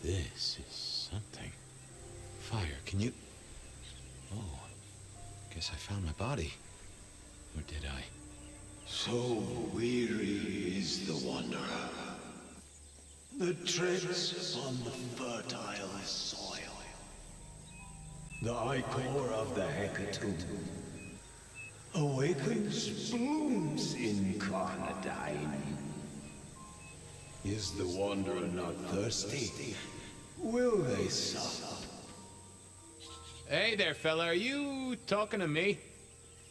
This is something. Fire, can you... Oh, guess I found my body. Or did I? So weary is the wanderer. The treads on the fertile soil. The ichor of the hecatomb awakens blooms incarnadine. Is the wanderer not thirsty? Will they sup? Hey there, fella. Are you talking to me?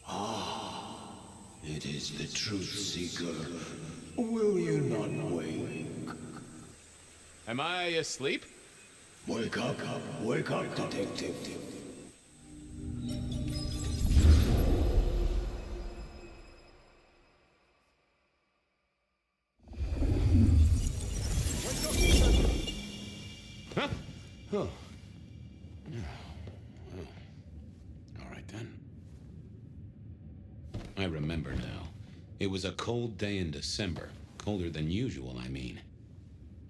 Ah, it is the truth seeker. Will you not wake? Am I asleep? Wake up, detective. Huh? Oh. All right, then. I remember now. It was a cold day in December. Colder than usual, I mean.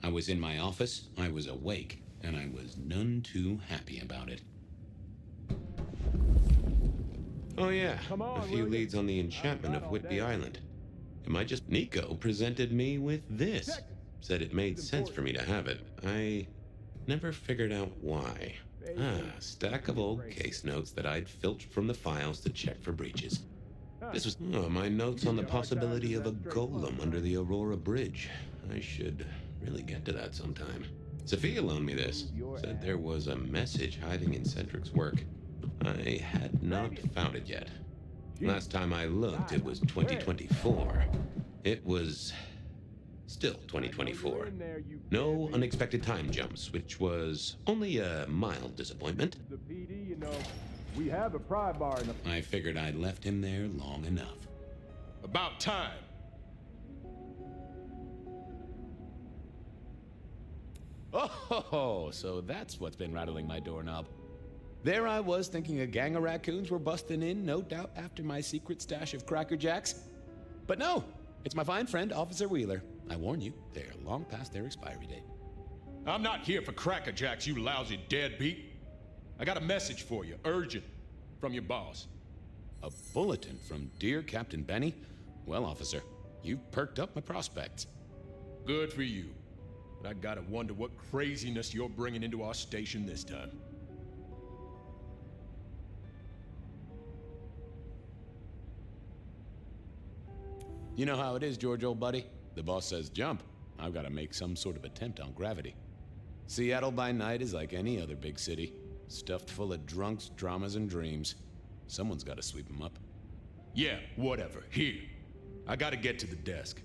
I was in my office, I was awake, and I was none too happy about it. Oh yeah, a few leads on the enchantment of Whitby Island. Am I just... Nico presented me with this. Said it made sense for me to have it. I never figured out why. Stack of old case notes that I'd filched from the files to check for breaches. This was my notes on the possibility of a golem under the Aurora Bridge. I should really get to that sometime. Sophia loaned me this. Said there was a message hiding in Cedric's work. I had not found it yet. Last time I looked, it was 2024. It was still 2024. No unexpected time jumps, which was only a mild disappointment. The PD, you know, we have a pry bar in the... I figured I'd left him there long enough. About time. Oh, so that's what's been rattling my doorknob. There I was thinking a gang of raccoons were busting in, no doubt after my secret stash of Cracker Jacks. But no, it's my fine friend, Officer Wheeler. I warn you, they're long past their expiry date. I'm not here for Cracker Jacks, you lousy deadbeat. I got a message for you, urgent, from your boss. A bulletin from dear Captain Benny? Well, officer, you've perked up my prospects. Good for you. But I gotta wonder what craziness you're bringing into our station this time. You know how it is, George, old buddy. The boss says jump. I've got to make some sort of attempt on gravity. Seattle by night is like any other big city. Stuffed full of drunks, dramas, and dreams. Someone's got to sweep them up. Yeah, whatever. Here. I gotta get to the desk.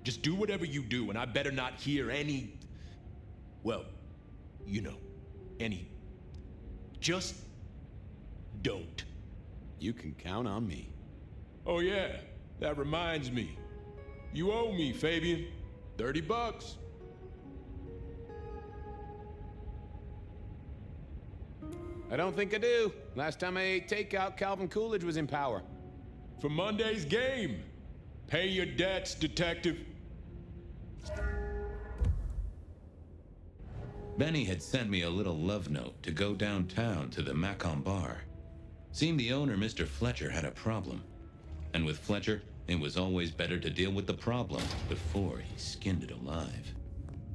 Just do whatever you do, and I better not hear any... Well, you know, any... Just... don't. You can count on me. Oh yeah, that reminds me. You owe me, Fabian. $30. I don't think I do. Last time I ate takeout, Calvin Coolidge was in power. For Monday's game. Pay your debts, detective. Benny had sent me a little love note to go downtown to the Macon bar. Seemed the owner, Mr. Fletcher, had a problem. And with Fletcher, it was always better to deal with the problem before he skinned it alive.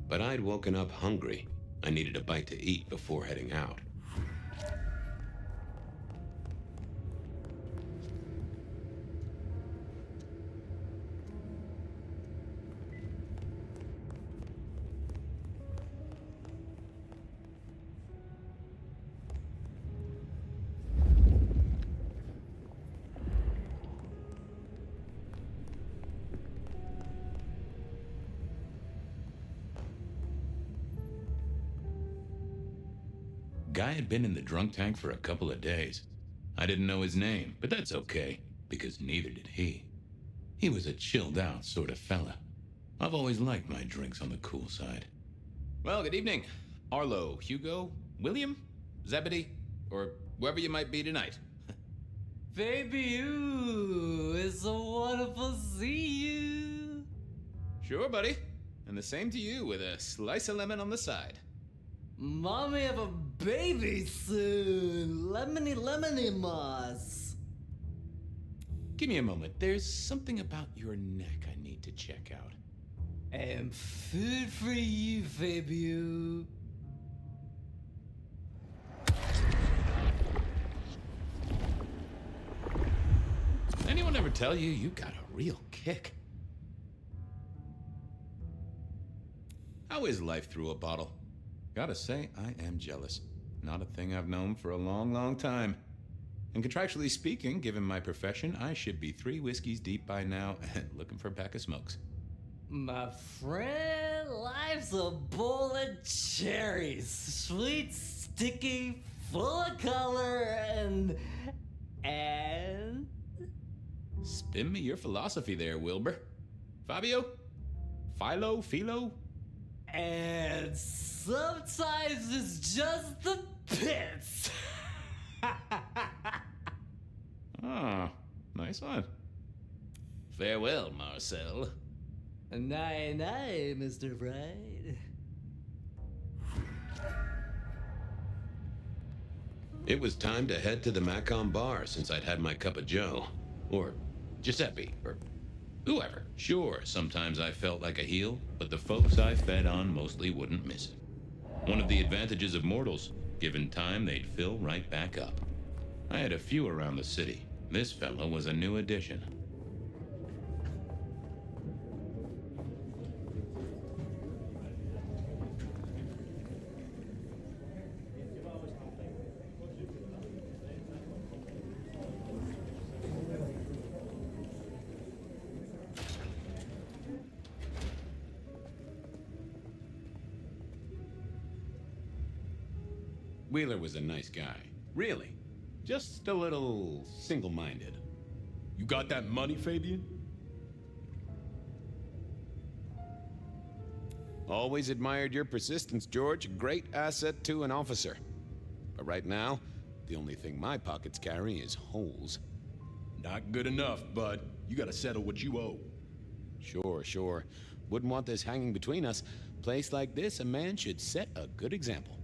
But I'd woken up hungry. I needed a bite to eat before heading out. guy had been in the drunk tank for a couple of days. I didn't know his name, but that's okay, because neither did he. He was a chilled-out sort of fella. I've always liked my drinks on the cool side. Well, good evening. Arlo, Hugo, William, Zebedee, or whoever you might be tonight. Baby, you, it's so wonderful to see you. Sure, buddy. And the same to you with a slice of lemon on the side. Mommy have a baby soon. Lemony, lemony moss. Give me a moment. There's something about your neck I need to check out. And food for you, Fabiu. Anyone ever tell you you got a real kick? How is life through a bottle? Gotta say, I am jealous. Not a thing I've known for a long, long time. And contractually speaking, given my profession, I should be 3 whiskeys deep by now and looking for a pack of smokes. My friend, life's a bowl of cherries. Sweet, sticky, full of color, and... Spin me your philosophy there, Wilbur. Fabio? Philo? And sometimes it's just the pits. Ah, nice one. Farewell, Marcel. Night, Mr. Bright. It was time to head to the Macon bar since I'd had my cup of joe. Or Giuseppe, or whoever. Sure, sometimes I felt like a heel, but the folks I fed on mostly wouldn't miss it. One of the advantages of mortals, given time, they'd fill right back up. I had a few around the city. This fella was a new addition. Wheeler was a nice guy. Really. Just a little single-minded. You got that money, Fabian? Always admired your persistence, George. A great asset to an officer. But right now, the only thing my pockets carry is holes. Not good enough, bud. You gotta settle what you owe. Sure. Wouldn't want this hanging between us. Place like this, a man should set a good example.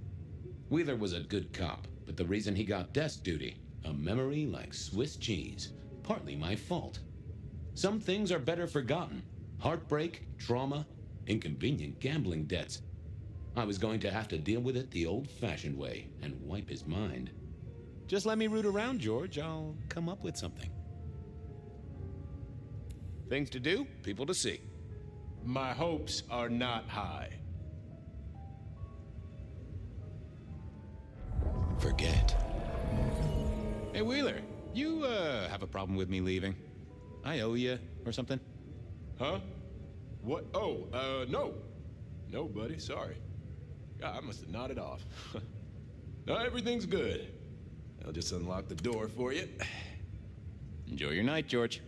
Wheeler was a good cop, but the reason he got desk duty, a memory like Swiss cheese, partly my fault. Some things are better forgotten. Heartbreak, trauma, inconvenient gambling debts. I was going to have to deal with it the old-fashioned way and wipe his mind. Just let me root around, George. I'll come up with something. Things to do, people to see. My hopes are not high. Forget. Hey, Wheeler, you, have a problem with me leaving? I owe you, or something? Huh? What? Oh, no. No, buddy, sorry. God, I must have nodded off. No, everything's good. I'll just unlock the door for you. Enjoy your night, George.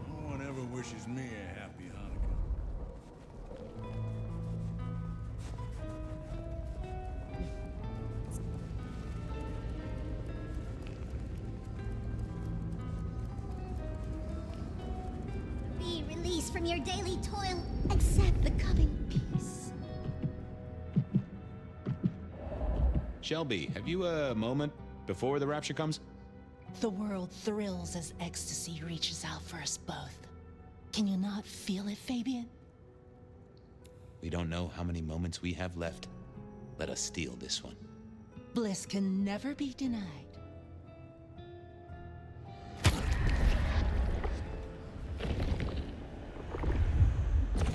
No one ever wishes me a happy Hanukkah. Be released from your daily toil. Accept the coming peace. Shelby, have you a moment before the rapture comes? The world thrills as ecstasy reaches out for us both. Can you not feel it, Fabian? We don't know how many moments we have left. Let us steal this one. Bliss can never be denied.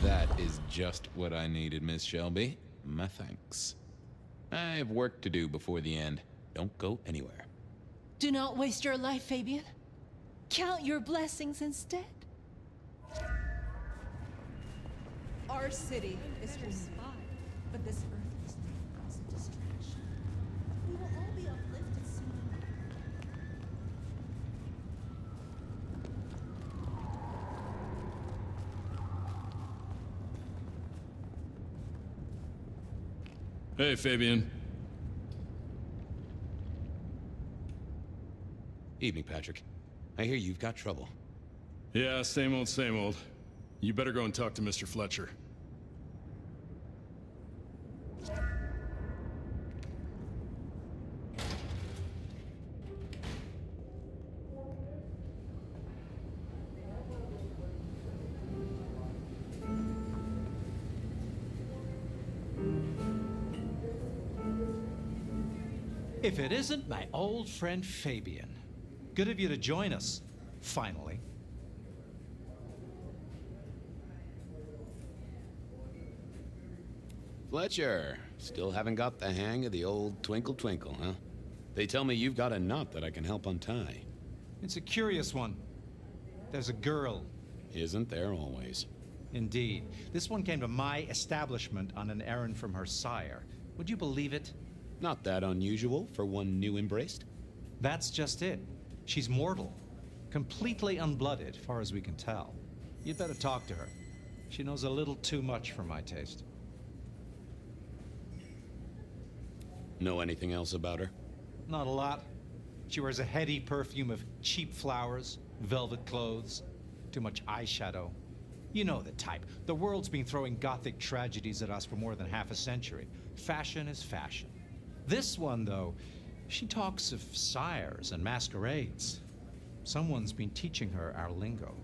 That is just what I needed, Miss Shelby. My thanks. I have work to do before the end. Don't go anywhere. Do not waste your life, Fabian. Count your blessings instead. Our city is for spy, but this earth is a distraction. We will all be uplifted soon. Hey, Fabian. Evening, Patrick. I hear you've got trouble. Yeah, same old, same old. You better go and talk to Mr. Fletcher. If it isn't my old friend Fabian. Good of you to join us, finally. Fletcher, still haven't got the hang of the old twinkle twinkle, huh? They tell me you've got a knot that I can help untie. It's a curious one. There's a girl. Isn't there always? Indeed. This one came to my establishment on an errand from her sire. Would you believe it? Not that unusual for one new embraced. That's just it. She's mortal. Completely unblooded, far as we can tell. You'd better talk to her. She knows a little too much for my taste. Know anything else about her? Not a lot. She wears a heady perfume of cheap flowers, velvet clothes, too much eyeshadow. You know the type. The world's been throwing gothic tragedies at us for more than half a century. Fashion is fashion. This one, though, she talks of sires and masquerades. Someone's been teaching her our lingo.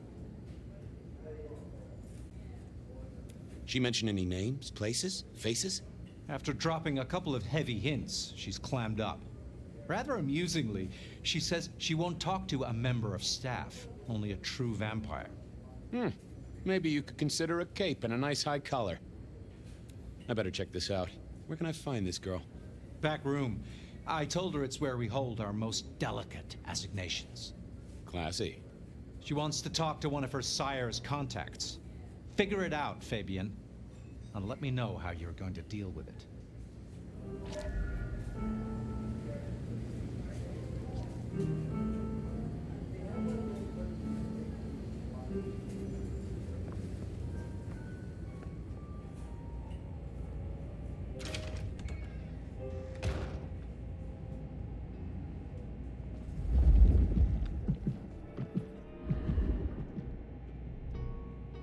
She mention any names, places, faces? After dropping a couple of heavy hints, she's clammed up. Rather amusingly, she says she won't talk to a member of staff, only a true vampire. Maybe you could consider a cape and a nice high collar. I better check this out. Where can I find this girl? Back room. I told her it's where we hold our most delicate assignations. Classy. She wants to talk to one of her sire's contacts. Figure it out, Fabian. And let me know how you're going to deal with it.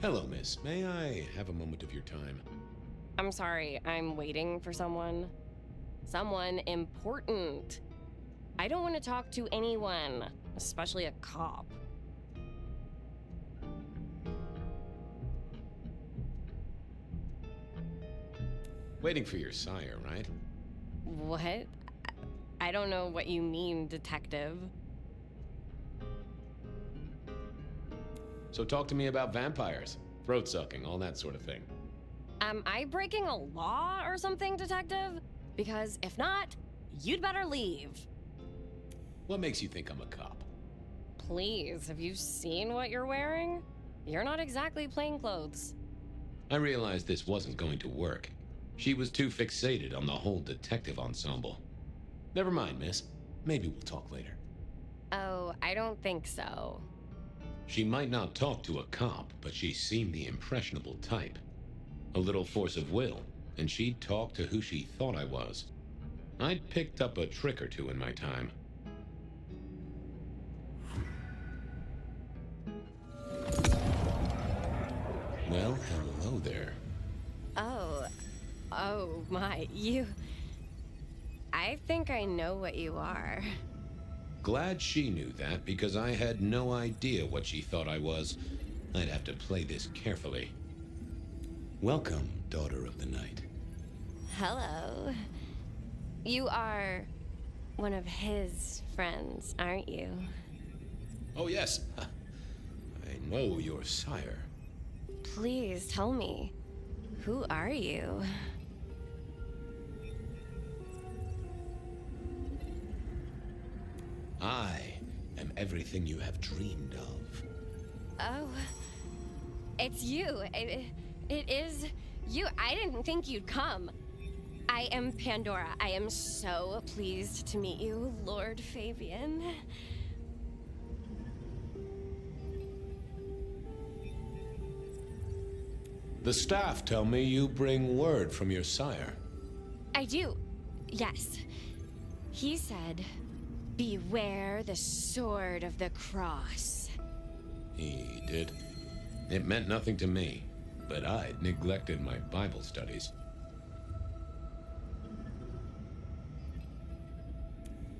Hello, miss. May I have a moment of your time? I'm sorry, I'm waiting for someone. Someone important. I don't want to talk to anyone, especially a cop. Waiting for your sire, right? What? I don't know what you mean, detective. So talk to me about vampires, throat sucking, all that sort of thing. Am I breaking a law or something, detective? Because if not, you'd better leave. What makes you think I'm a cop? Please, have you seen what you're wearing? You're not exactly plainclothes. I realized this wasn't going to work. She was too fixated on the whole detective ensemble. Never mind, miss. Maybe we'll talk later. Oh, I don't think so. She might not talk to a cop, but she seemed the impressionable type. A little force of will, and she'd talk to who she thought I was. I'd picked up a trick or two in my time. Well, hello there. Oh my, you... I think I know what you are. Glad she knew that, because I had no idea what she thought I was. I'd have to play this carefully. Welcome, Daughter of the Night. Hello. You are one of his friends, aren't you? Oh, yes. I know your sire. Please tell me, who are you? I am everything you have dreamed of. Oh, it's you. It is you. I didn't think you'd come. I am Pandora. I am so pleased to meet you, Lord Fabian. The staff tell me you bring word from your sire. I do. Yes. He said, beware the sword of the cross. He did. It meant nothing to me, but I'd neglected my Bible studies.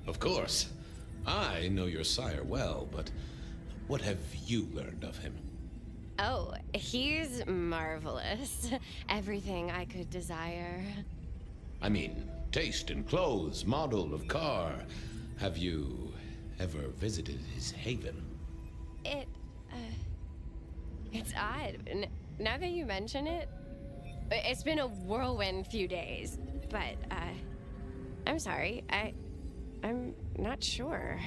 Of course, I know your sire well, but what have you learned of him? Oh, he's marvelous. Everything I could desire. I mean, taste in clothes, model of car. Have you ever visited his haven? It's odd. Now that you mention it, it's been a whirlwind few days. But, I'm sorry. I'm not sure.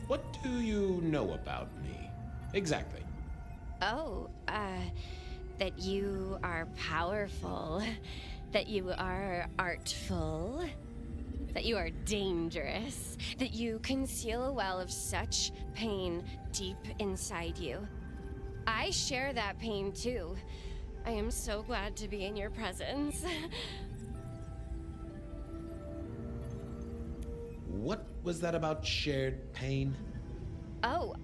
What do you know about me? Exactly. Oh, that you are powerful, that you are artful, that you are dangerous, that you conceal a well of such pain deep inside you. I share that pain too. I am so glad to be in your presence. What was that about shared pain? Oh,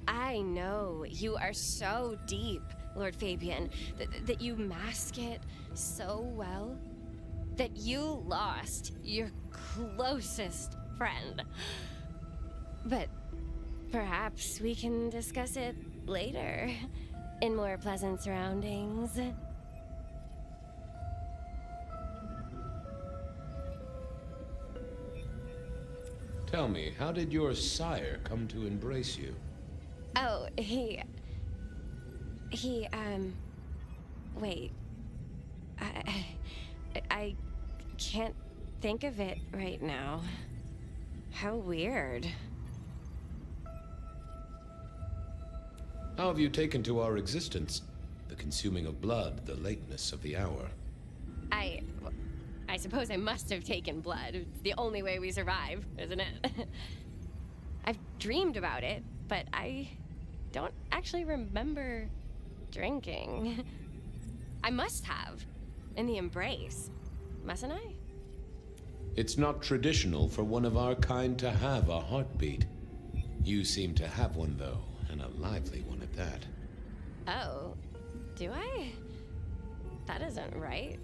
I know. You are so deep, Lord Fabian, that you mask it so well. That you lost your closest friend. But perhaps we can discuss it later, in more pleasant surroundings. Tell me, how did your sire come to embrace you? Oh, wait. I can't think of it right now. How weird. How have you taken to our existence? The consuming of blood, the lateness of the hour. I suppose I must have taken blood. It's the only way we survive, isn't it? I've dreamed about it, but I don't actually remember drinking. I must have. In the embrace. Mustn't I? It's not traditional for one of our kind to have a heartbeat. You seem to have one, though, and a lively one at that. Oh, do I? That isn't right.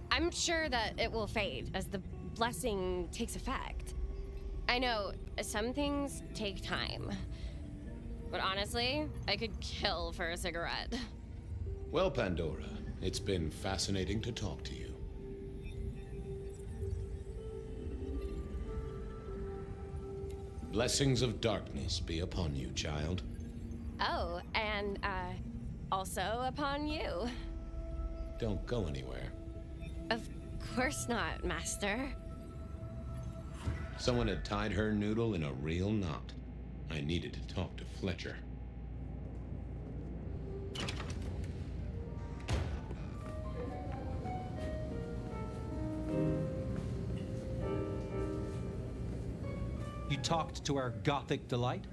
I'm sure that it will fade as the blessing takes effect. I know some things take time, but honestly, I could kill for a cigarette. Well, Pandora, it's been fascinating to talk to you. Blessings of darkness be upon you, child. Oh, and, also upon you. Don't go anywhere. Of course not, Master. Someone had tied her noodle in a real knot. I needed to talk to Fletcher. You talked to our Gothic delight?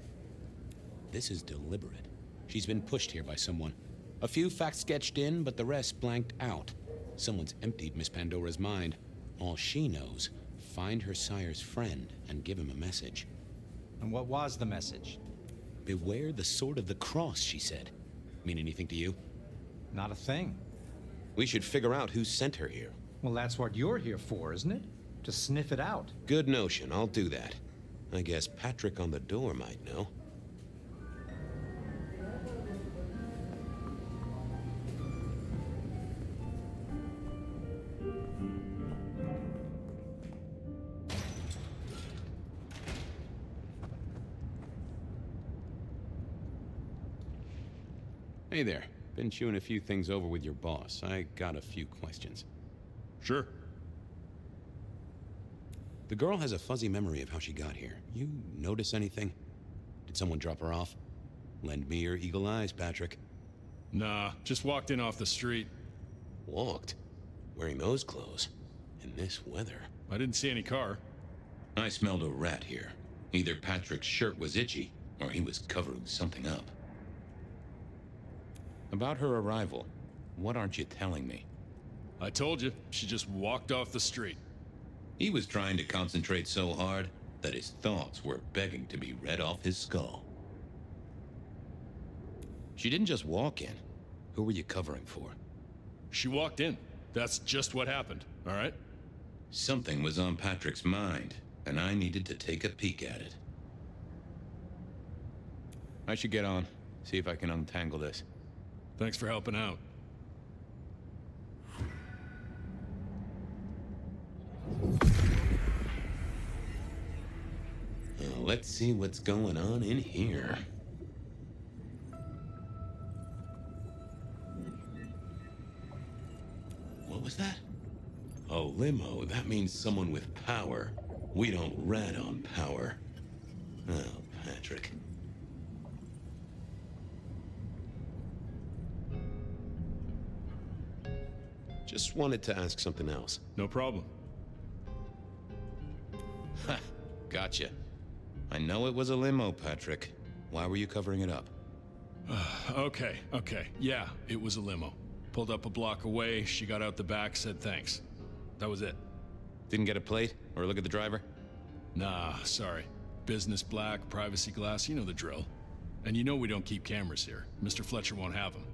This is deliberate. She's been pushed here by someone. A few facts sketched in, but the rest blanked out. Someone's emptied Miss Pandora's mind. All she knows, find her sire's friend and give him a message. And what was the message? Beware the sword of the cross, she said. Mean anything to you? Not a thing. We should figure out who sent her here. Well, that's what you're here for, isn't it? To sniff it out. Good notion, I'll do that. I guess Patrick on the door might know. Hey there. Been chewing a few things over with your boss. I got a few questions. Sure. The girl has a fuzzy memory of how she got here. You notice anything? Did someone drop her off? Lend me your eagle eyes, Patrick. Nah, just walked in off the street. Walked? Wearing those clothes? In this weather? I didn't see any car. I smelled a rat here. Either Patrick's shirt was itchy, or he was covering something up. About her arrival, what aren't you telling me? I told you, she just walked off the street. He was trying to concentrate so hard that his thoughts were begging to be read off his skull. She didn't just walk in. Who were you covering for? She walked in. That's just what happened, all right? Something was on Patrick's mind, and I needed to take a peek at it. I should get on, see if I can untangle this. Thanks for helping out. Let's see what's going on in here. What was that? A limo. That means someone with power. We don't rat on power. Oh, Patrick. Just wanted to ask something else. No problem. Ha! Gotcha. I know it was a limo, Patrick. Why were you covering it up? Okay. Yeah, it was a limo. Pulled up a block away, she got out the back, said thanks. That was it. Didn't get a plate or look at the driver? Nah, sorry. Business black, privacy glass, you know the drill. And you know we don't keep cameras here. Mr. Fletcher won't have them.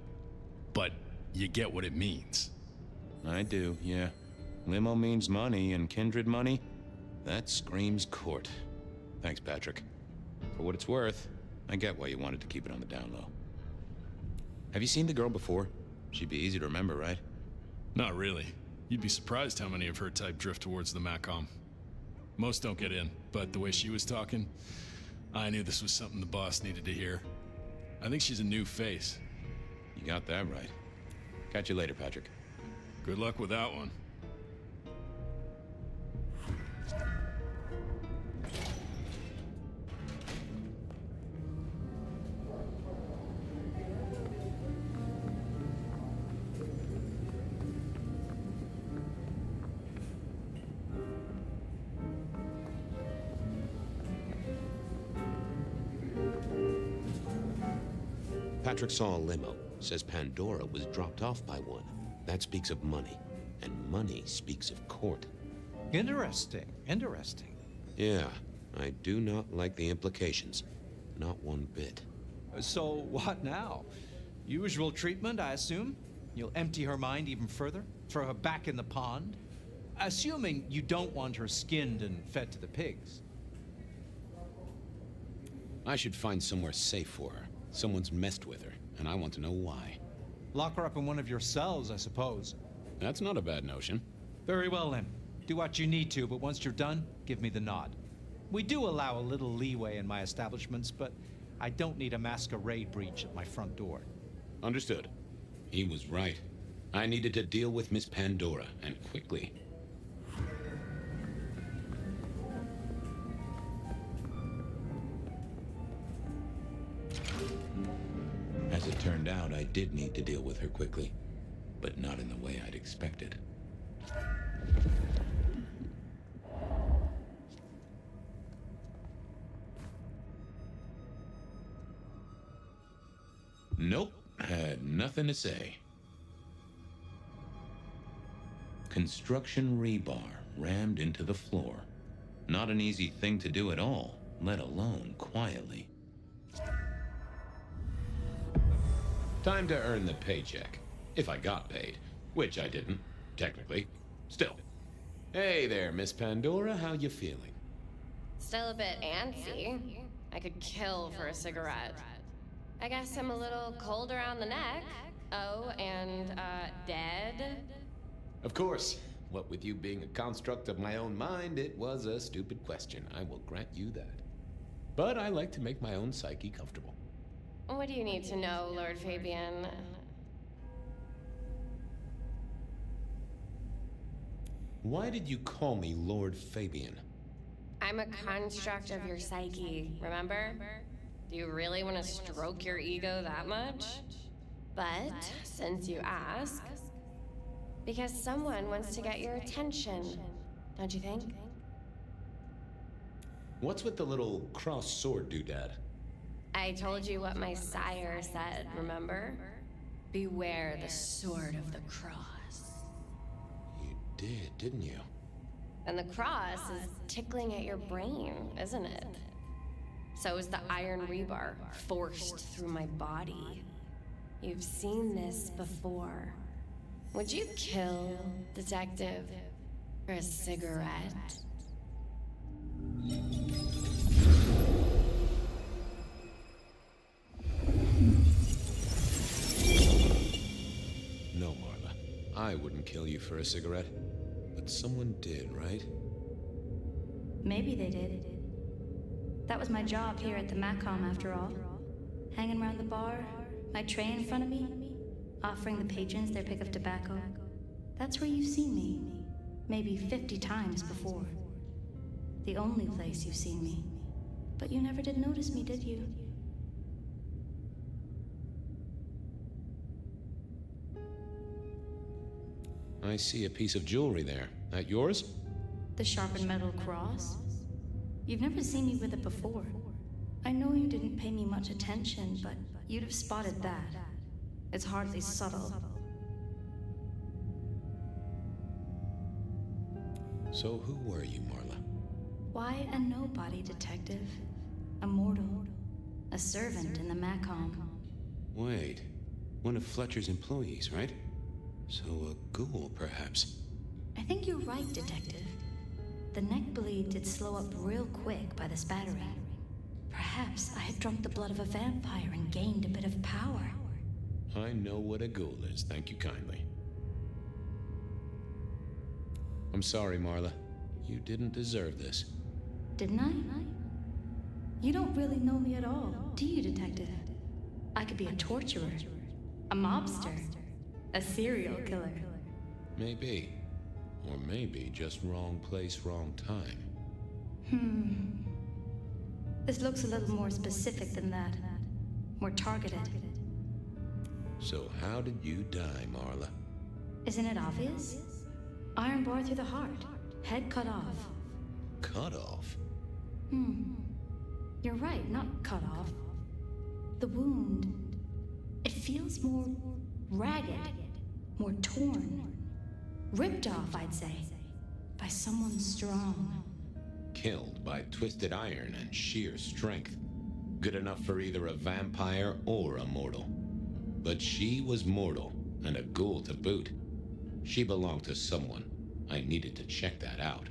But you get what it means. I do, yeah. Limo means money, and kindred money? That screams court. Thanks, Patrick. For what it's worth, I get why you wanted to keep it on the down low. Have you seen the girl before? She'd be easy to remember, right? Not really. You'd be surprised how many of her type drift towards the Macom. Most don't get in, but the way she was talking, I knew this was something the boss needed to hear. I think she's a new face. You got that right. Catch you later, Patrick. Good luck with that one. Patrick saw a limo. Says Pandora was dropped off by one. That speaks of money. And money speaks of court. Interesting. Yeah, I do not like the implications. Not one bit. So what now? Usual treatment, I assume? You'll empty her mind even further? Throw her back in the pond? Assuming you don't want her skinned and fed to the pigs. I should find somewhere safe for her. Someone's messed with her, and I want to know why. Lock her up in one of your cells, I suppose. That's not a bad notion. Very well, then. Do what you need to, but once you're done, give me the nod. We do allow a little leeway in my establishments, but I don't need a masquerade breach at my front door. Understood. He was right. I needed to deal with Miss Pandora, and quickly. As it turned out, I did need to deal with her quickly, but not in the way I'd expected. Nope, had nothing to say. Construction rebar rammed into the floor. Not an easy thing to do at all, let alone quietly. Time to earn the paycheck. If I got paid. Which I didn't, technically. Still. Hey there, Miss Pandora, how you feeling? Still a bit antsy. I could kill for a cigarette. I guess I'm a little cold around the neck. Oh, and, dead? Of course. What with you being a construct of my own mind, it was a stupid question. I will grant you that. But I like to make my own psyche comfortable. What do you need to know, Lord Fabian? Why did you call me Lord Fabian? I'm a construct of your psyche, remember? Do you really want to stroke your ego that much? But, since you ask, because someone wants to get your attention, don't you think? What's with the little cross sword doodad? I told you what my sire said, remember? Beware the sword of the cross. You did, didn't you? And the cross is tickling at your brain, isn't it? So is the iron rebar forced through my body. You've seen this before. Would you kill, Detective, for a cigarette? No, Marla. I wouldn't kill you for a cigarette. But someone did, right? Maybe they did. That was my job here at the Macom, after all. Hanging around the bar, my tray in front of me, offering the patrons their pick of tobacco. That's where you've seen me. Maybe 50 times before. The only place you've seen me. But you never did notice me, did you? I see a piece of jewelry there. That yours? The sharpened metal cross? You've never seen me with it before. I know you didn't pay me much attention, but you'd have spotted that. It's hardly subtle. So who were you, Marla? Why a nobody, Detective. A mortal. A servant in the Macom. Wait. One of Fletcher's employees, right? So a ghoul, perhaps. I think you're right, Detective. The neck bleed did slow up real quick by the spattering. Perhaps I had drunk the blood of a vampire and gained a bit of power. I know what a ghoul is, thank you kindly. I'm sorry, Marla. You didn't deserve this. Didn't I? You don't really know me at all, do you, Detective? I could be a torturer, a mobster, a serial killer. Maybe. Or maybe just wrong place, wrong time. This looks a little more specific than that. More targeted. So how did you die, Marla? Isn't it obvious? Iron bar through the heart. Head cut off. Cut off? You're right, not cut off. The wound, it feels more ragged, more torn. Ripped off, I'd say. By someone strong. Killed by twisted iron and sheer strength. Good enough for either a vampire or a mortal. But she was mortal, and a ghoul to boot. She belonged to someone. I needed to check that out.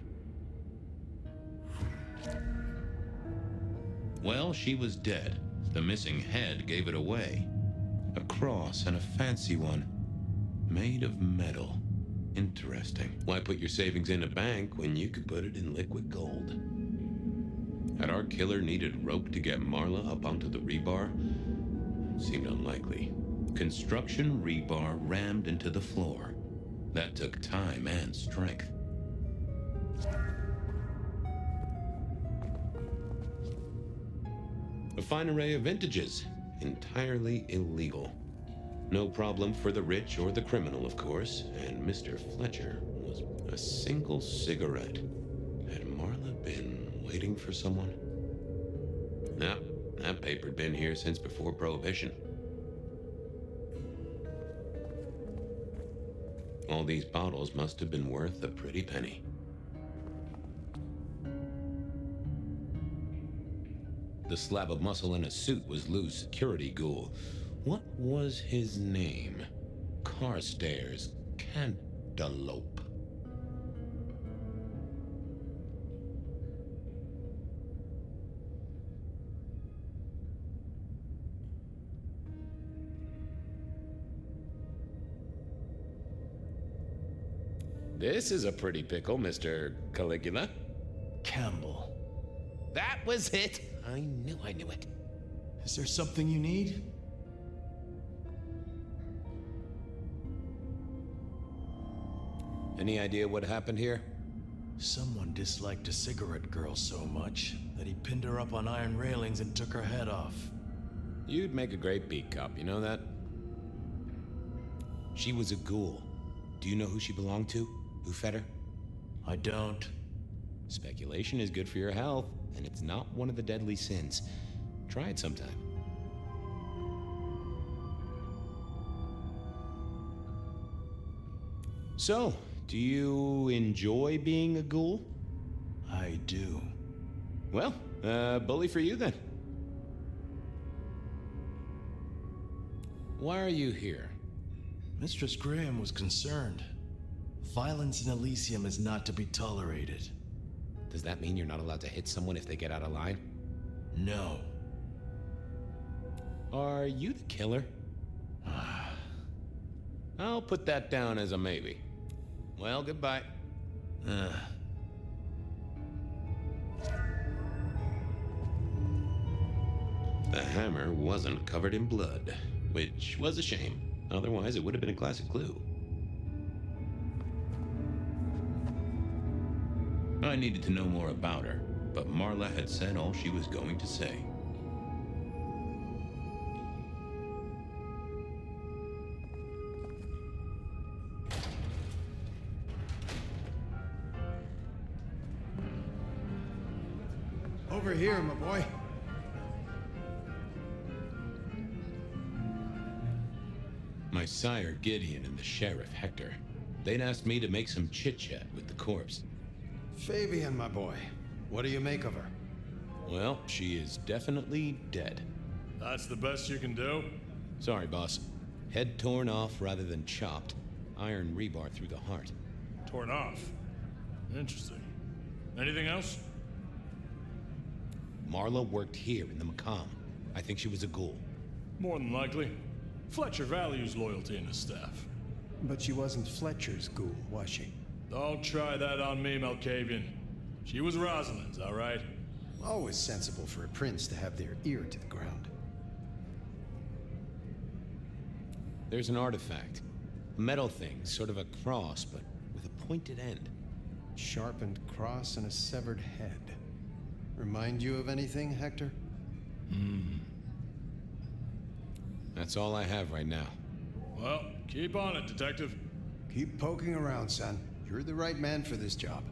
Well, she was dead. The missing head gave it away. A cross, and a fancy one. Made of metal. Interesting. Why put your savings in a bank when you could put it in liquid gold? Had our killer needed rope to get Marla up onto the rebar? Seemed unlikely. Construction rebar rammed into the floor. That took time and strength. A fine array of vintages. Entirely illegal. No problem for the rich or the criminal, of course, and Mr. Fletcher was a single cigarette. Had Marla been waiting for someone? No, that paper'd been here since before Prohibition. All these bottles must have been worth a pretty penny. The slab of muscle in a suit was Lou's security ghoul. What was his name? Carstairs. cantaloupe. This is a pretty pickle, Mr. Caligula. Campbell. That was it! I knew it. Is there something you need? Any idea what happened here? Someone disliked a cigarette girl so much that he pinned her up on iron railings and took her head off. You'd make a great beat cop, you know that? She was a ghoul. Do you know who she belonged to? Who fed her? I don't. Speculation is good for your health, and it's not one of the deadly sins. Try it sometime. So, do you enjoy being a ghoul? I do. Well, bully for you then. Why are you here? Mistress Graham was concerned. Violence in Elysium is not to be tolerated. Does that mean you're not allowed to hit someone if they get out of line? No. Are you the killer? I'll put that down as a maybe. Well, goodbye. The hammer wasn't covered in blood, which was a shame. Otherwise, it would have been a classic clue. I needed to know more about her, but Marla had said all she was going to say. Over here, my boy. My sire Gideon and the sheriff Hector, they'd asked me to make some chit-chat with the corpse. Fabian, my boy. What do you make of her? Well, she is definitely dead. That's the best you can do? Sorry, boss. Head torn off rather than chopped. Iron rebar through the heart. Torn off? Interesting. Anything else? Marla worked here in the Macomb. I think she was a ghoul. More than likely. Fletcher values loyalty in his staff. But she wasn't Fletcher's ghoul, was she? Don't try that on me, Malkavian. She was Rosalind's, all right? Always sensible for a prince to have their ear to the ground. There's an artifact. A metal thing, sort of a cross, but with a pointed end. Sharpened cross and a severed head. Remind you of anything, Hector? That's all I have right now. Well, keep on it, Detective. Keep poking around, son. You're the right man for this job.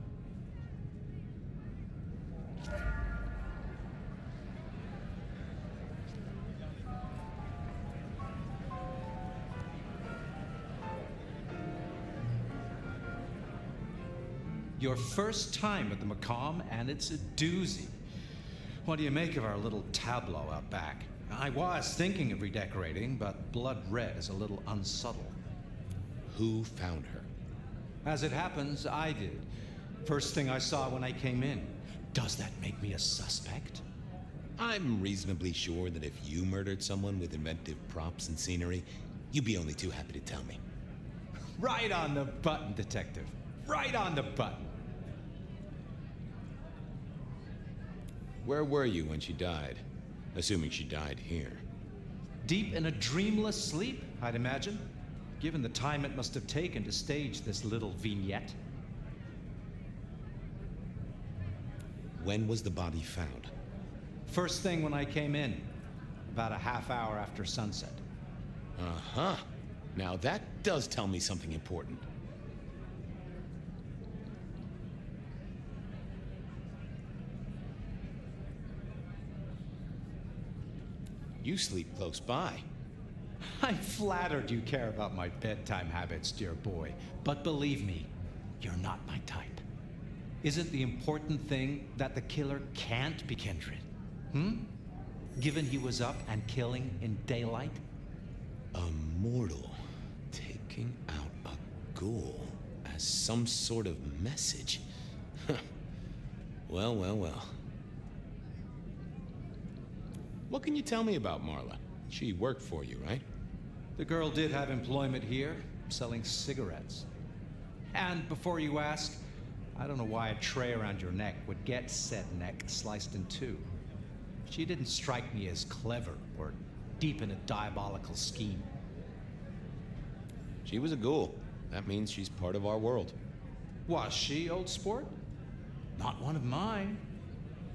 Your first time at the Macomb, and it's a doozy. What do you make of our little tableau out back? I was thinking of redecorating, but blood red is a little unsubtle. Who found her? As it happens, I did. First thing I saw when I came in. Does that make me a suspect? I'm reasonably sure that if you murdered someone with inventive props and scenery, you'd be only too happy to tell me. Right on the button, Detective. Right on the button. Where were you when she died? Assuming she died here. Deep in a dreamless sleep, I'd imagine, given the time it must have taken to stage this little vignette. When was the body found? First thing when I came in, about a half hour after sunset. Uh-huh. Now that does tell me something important. You sleep close by. I'm flattered you care about my bedtime habits, dear boy. But believe me, you're not my type. Isn't the important thing that the killer can't be kindred? Given he was up and killing in daylight? A mortal taking out a ghoul as some sort of message. Well, well, well. What can you tell me about Marla? She worked for you, right? The girl did have employment here, selling cigarettes. And before you ask, I don't know why a tray around your neck would get said neck sliced in two. She didn't strike me as clever or deep in a diabolical scheme. She was a ghoul. That means she's part of our world. Was she, old sport? Not one of mine.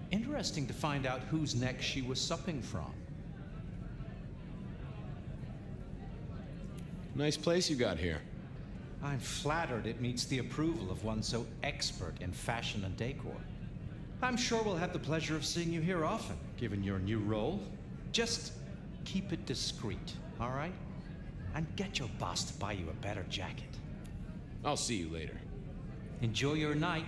Interesting to find out whose neck she was supping from. Nice place you got here. I'm flattered it meets the approval of one so expert in fashion and decor. I'm sure we'll have the pleasure of seeing you here often, given your new role. Just keep it discreet, all right? And get your boss to buy you a better jacket. I'll see you later. Enjoy your night.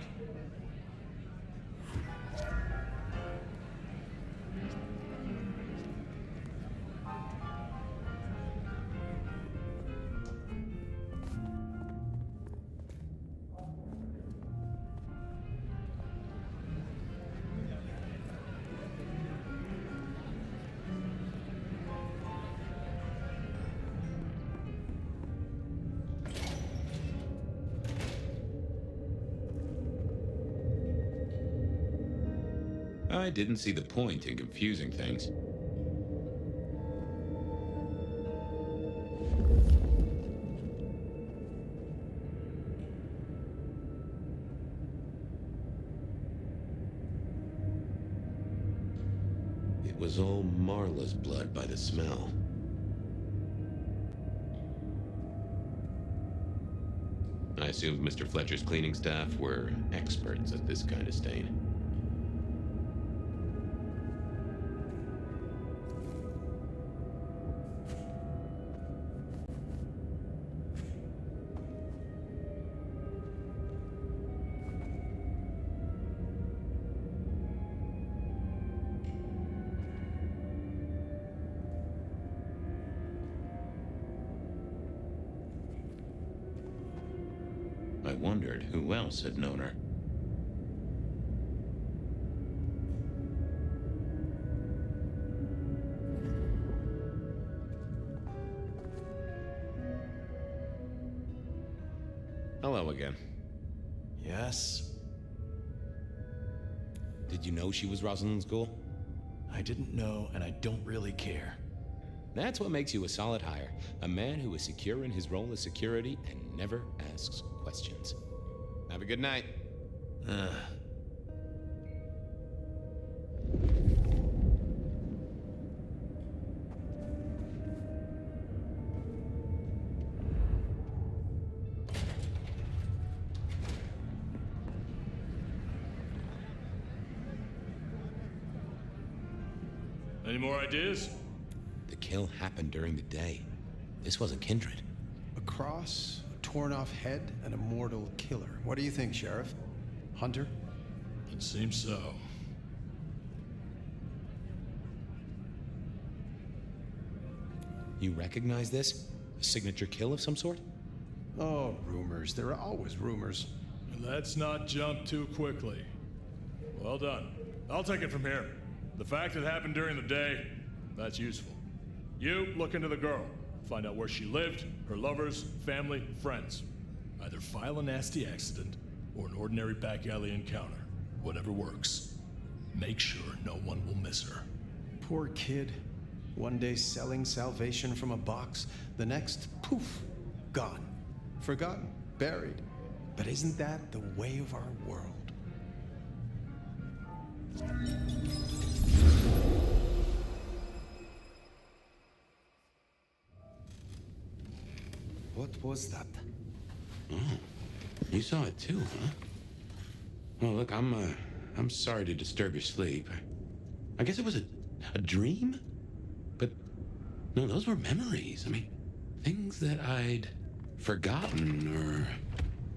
I didn't see the point in confusing things. It was all Marla's blood by the smell. I assumed Mr. Fletcher's cleaning staff were experts at this kind of stain. I wondered who else had known her. Hello again. Yes? Did you know she was Rosalind's ghoul? I didn't know, and I don't really care. That's what makes you a solid hire. A man who is secure in his role as security and never asks questions. Have a good night. Any more ideas? The kill happened during the day. This wasn't kindred. A cross, a torn-off head, and a mortal killer. What do you think, Sheriff? Hunter? It seems so. You recognize this? A signature kill of some sort? Oh, rumors. There are always rumors. Let's not jump too quickly. Well done. I'll take it from here. The fact it happened during the day, that's useful. You look into the girl. Find out where she lived, her lovers, family, friends. Either file a nasty accident or an ordinary back alley encounter. Whatever works. Make sure no one will miss her. Poor kid. One day selling salvation from a box, the next, poof, gone. Forgotten, buried. But isn't that the way of our world? What was that? Oh, you saw it too, huh? Well, look, I'm sorry to disturb your sleep. I guess it was a dream? But, no, those were memories. I mean, things that I'd forgotten or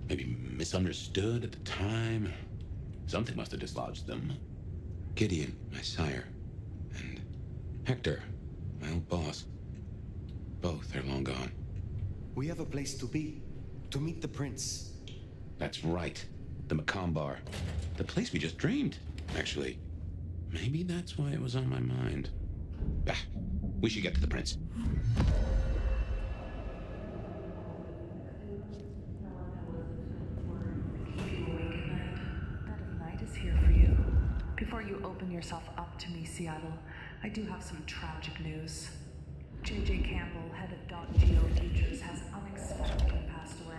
maybe misunderstood at the time. Something must have dislodged them. Gideon, my sire, and Hector, my old boss. Both are long gone. We have a place to be. To meet the prince. That's right. The Macomb Bar. The place we just dreamed, actually. Maybe that's why it was on my mind. Ah, we should get to the prince. Night is here for you. Before you open yourself up to me, Seattle, I do have some tragic news. J.J. Campbell, head of .Geo Futures, has unexpectedly passed away.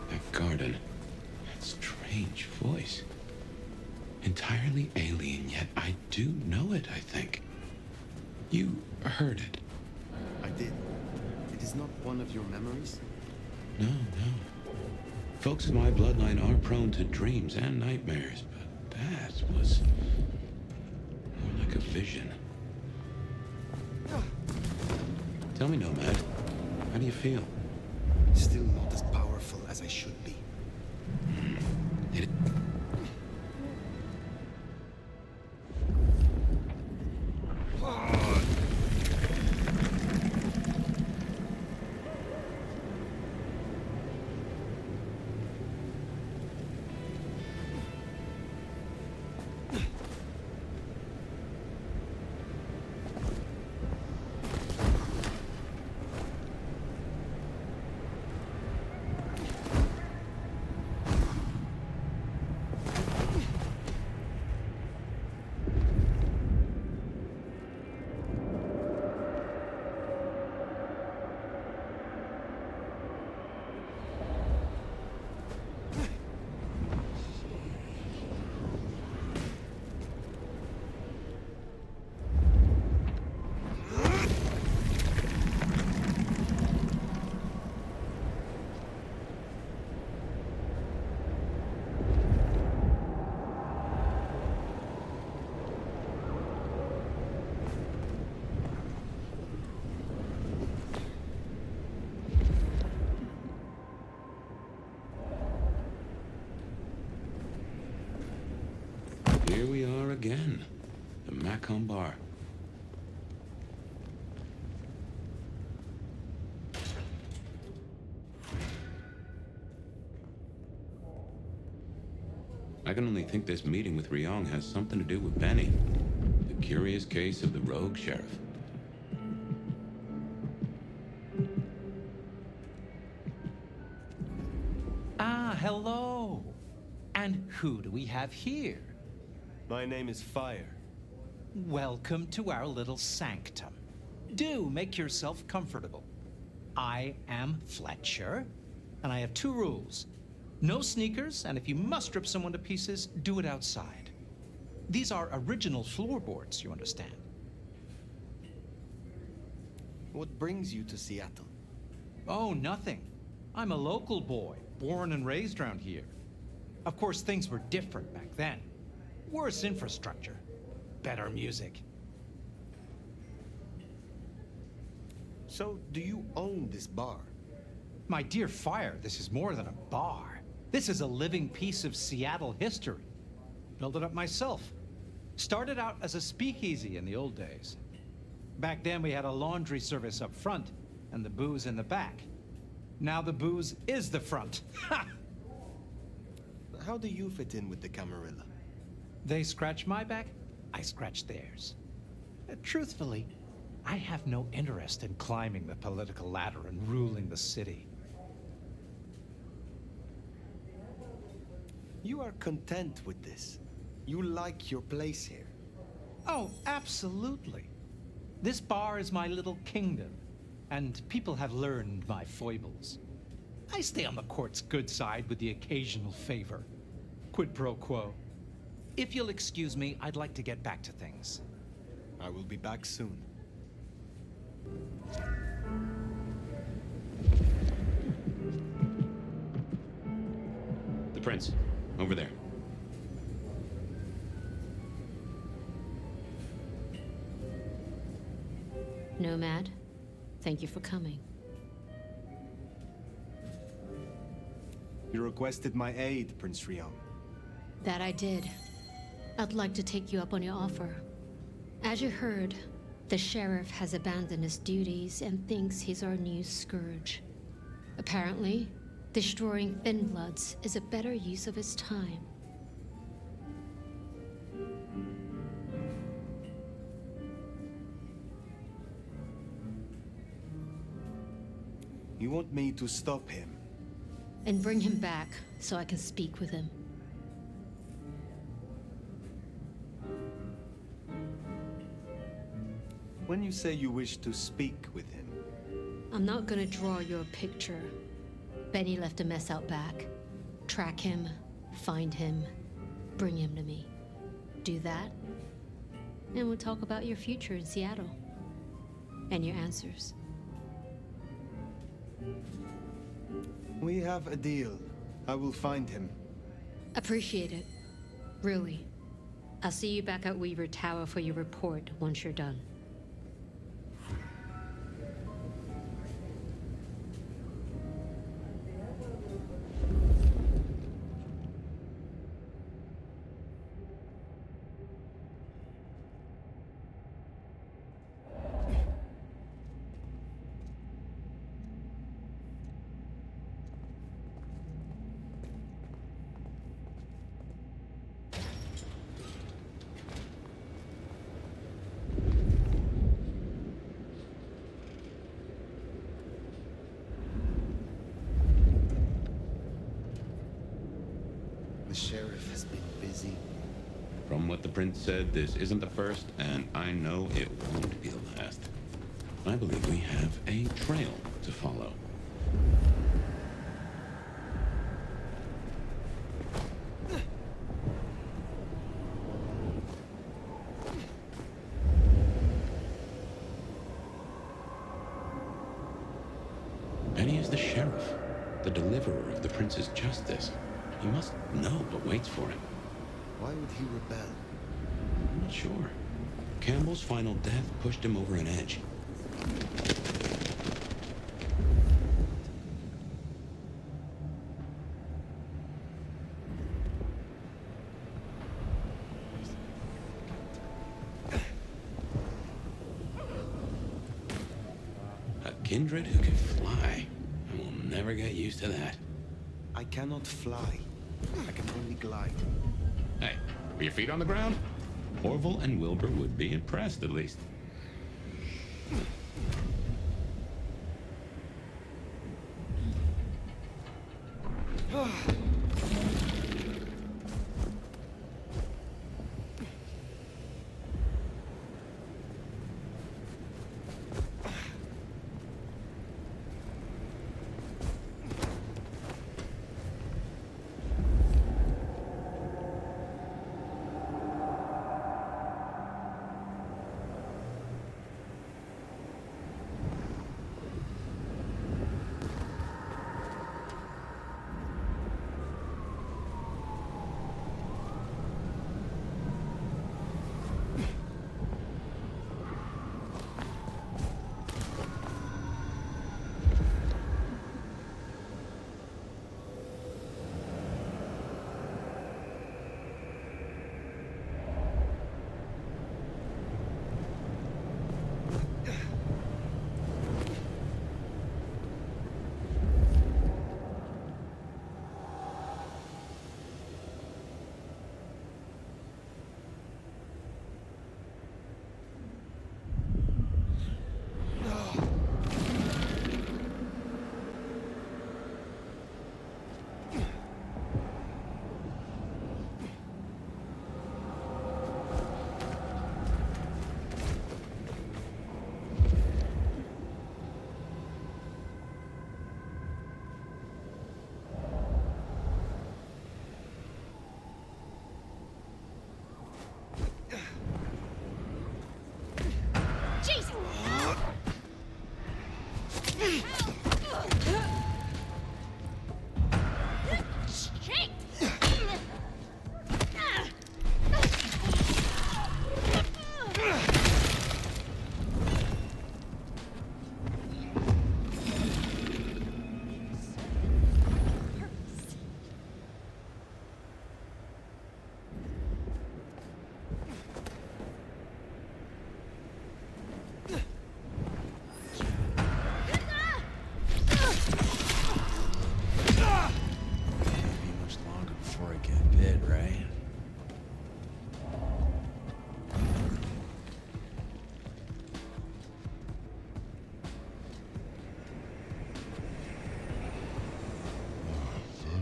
That garden. That strange voice. Entirely alien, yet I do know it, I think. You heard it. I did. It is not one of your memories? No, no. Folks in my bloodline are prone to dreams and nightmares, but that was more like a vision. Tell me, Nomad, how do you feel? Still not as powerful as I should be. Here we are again. The Macomb Bar. I can only think this meeting with Ryong has something to do with Benny. The curious case of the rogue sheriff. Ah, hello. And who do we have here? My name is Fire. Welcome to our little sanctum. Do make yourself comfortable. I am Fletcher, and I have two rules. No sneakers, and if you must strip someone to pieces, do it outside. These are original floorboards, you understand. What brings you to Seattle? Oh, nothing. I'm a local boy, born and raised around here. Of course, things were different back then. Worse infrastructure, better music. So, do you own this bar? My dear Fire, this is more than a bar. This is a living piece of Seattle history. Built it up myself. Started out as a speakeasy in the old days. Back then we had a laundry service up front and the booze in the back. Now the booze is the front. Ha! How do you fit in with the Camarilla? They scratch my back, I scratch theirs. Truthfully, I have no interest in climbing the political ladder and ruling the city. You are content with this. You like your place here. Oh, absolutely. This bar is my little kingdom, and people have learned my foibles. I stay on the court's good side with the occasional favor. Quid pro quo. If you'll excuse me, I'd like to get back to things. I will be back soon. The prince, over there. Nomad, thank you for coming. You requested my aid, Prince Ryong. That I did. I'd like to take you up on your offer. As you heard, The sheriff has abandoned his duties and thinks he's our new scourge. Apparently, destroying Thin Bloods is a better use of his time. You want me to stop him? And bring him back so I can speak with him. When you say you wish to speak with him, I'm not gonna draw you a picture. Benny left a mess out back. Track him, find him, bring him to me. Do that, and we'll talk about your future in Seattle. And your answers. we have a deal. I will find him. Appreciate it. Really. I'll see you back at Weaver Tower for your report once you're done. The sheriff has been busy. From what the prince said, this isn't the first, and I know it won't be the last. I believe we have a trail to follow. Benny is the sheriff, the deliverer of the prince's justice. He must know what waits for him. Why would he rebel? I'm not sure. Campbell's final death pushed him over an edge. A kindred who can fly. I will never get used to that. I cannot fly. I can only glide. Hey, are your feet on the ground? Orville and Wilbur would be impressed, at least.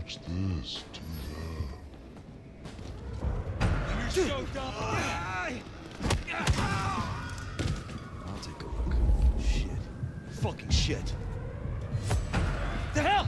touch this, do that. You're so dumb. I'll take a look. Shit. Fucking shit. The hell?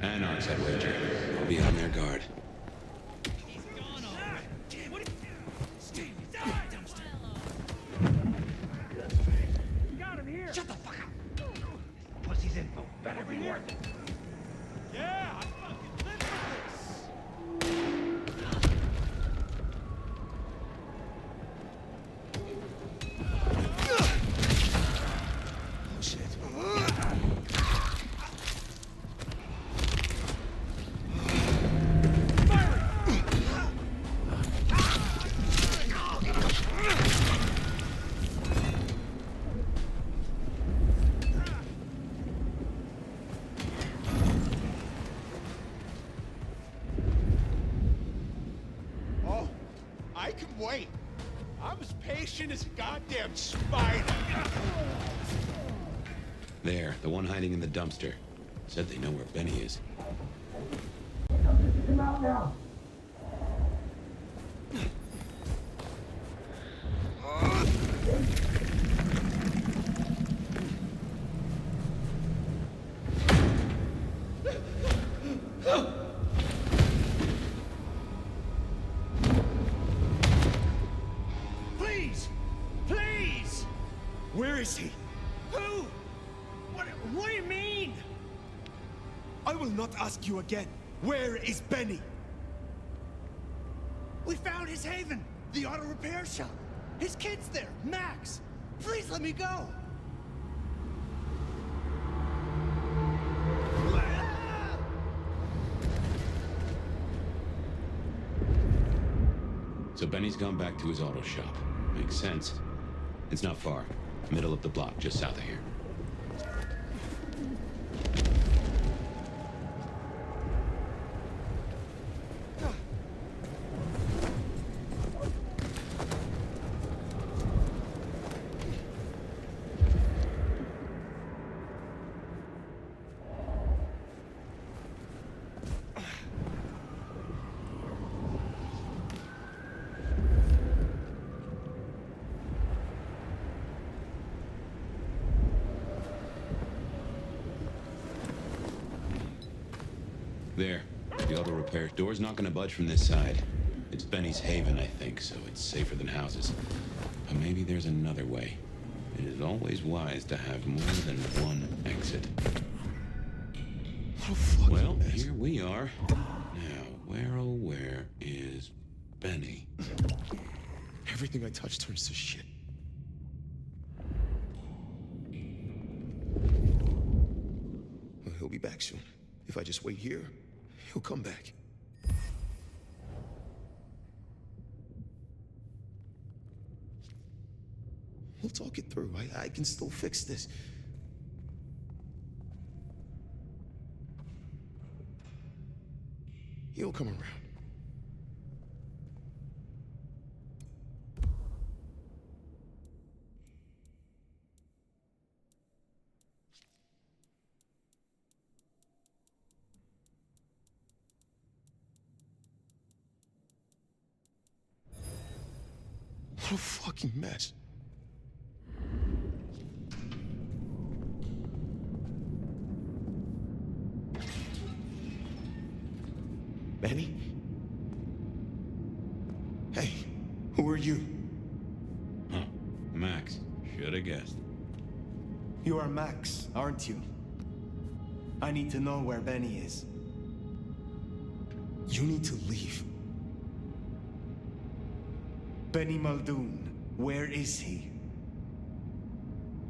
Anarchs, I wager. I'll be on their guard. Got him here. Shut the fuck up. Pussy's info better be worth it. Yeah, I fucking live for Oh, shit. Oh, I can wait. I'm as patient as a goddamn spider. There, the one hiding in the dumpster. Said they know where Benny is. Come out now. Please! Please! Where is he? Who? What do you mean? I will not ask you again. Where is Benny? We found his haven, the auto repair shop. His kid's there, Max. Please let me go. So Benny's gone back to his auto shop. Makes sense. It's not far. Middle of the block, just south of here. There. The auto repair door's not gonna budge from this side. It's Benny's haven, I think, so it's safer than houses. But maybe there's another way. It is always wise to have more than one exit. Well, here we are. Now, where oh where is Benny? Everything I touch turns to shit. Well, he'll be back soon. If I just wait here, he'll come back. We'll talk it through. I can still fix this. He'll come around. What a fucking mess. Benny? Hey, who are you? Huh. Max. Should have guessed. You are Max, aren't you? I need to know where Benny is. You need to leave. Benny Muldoon, where is he?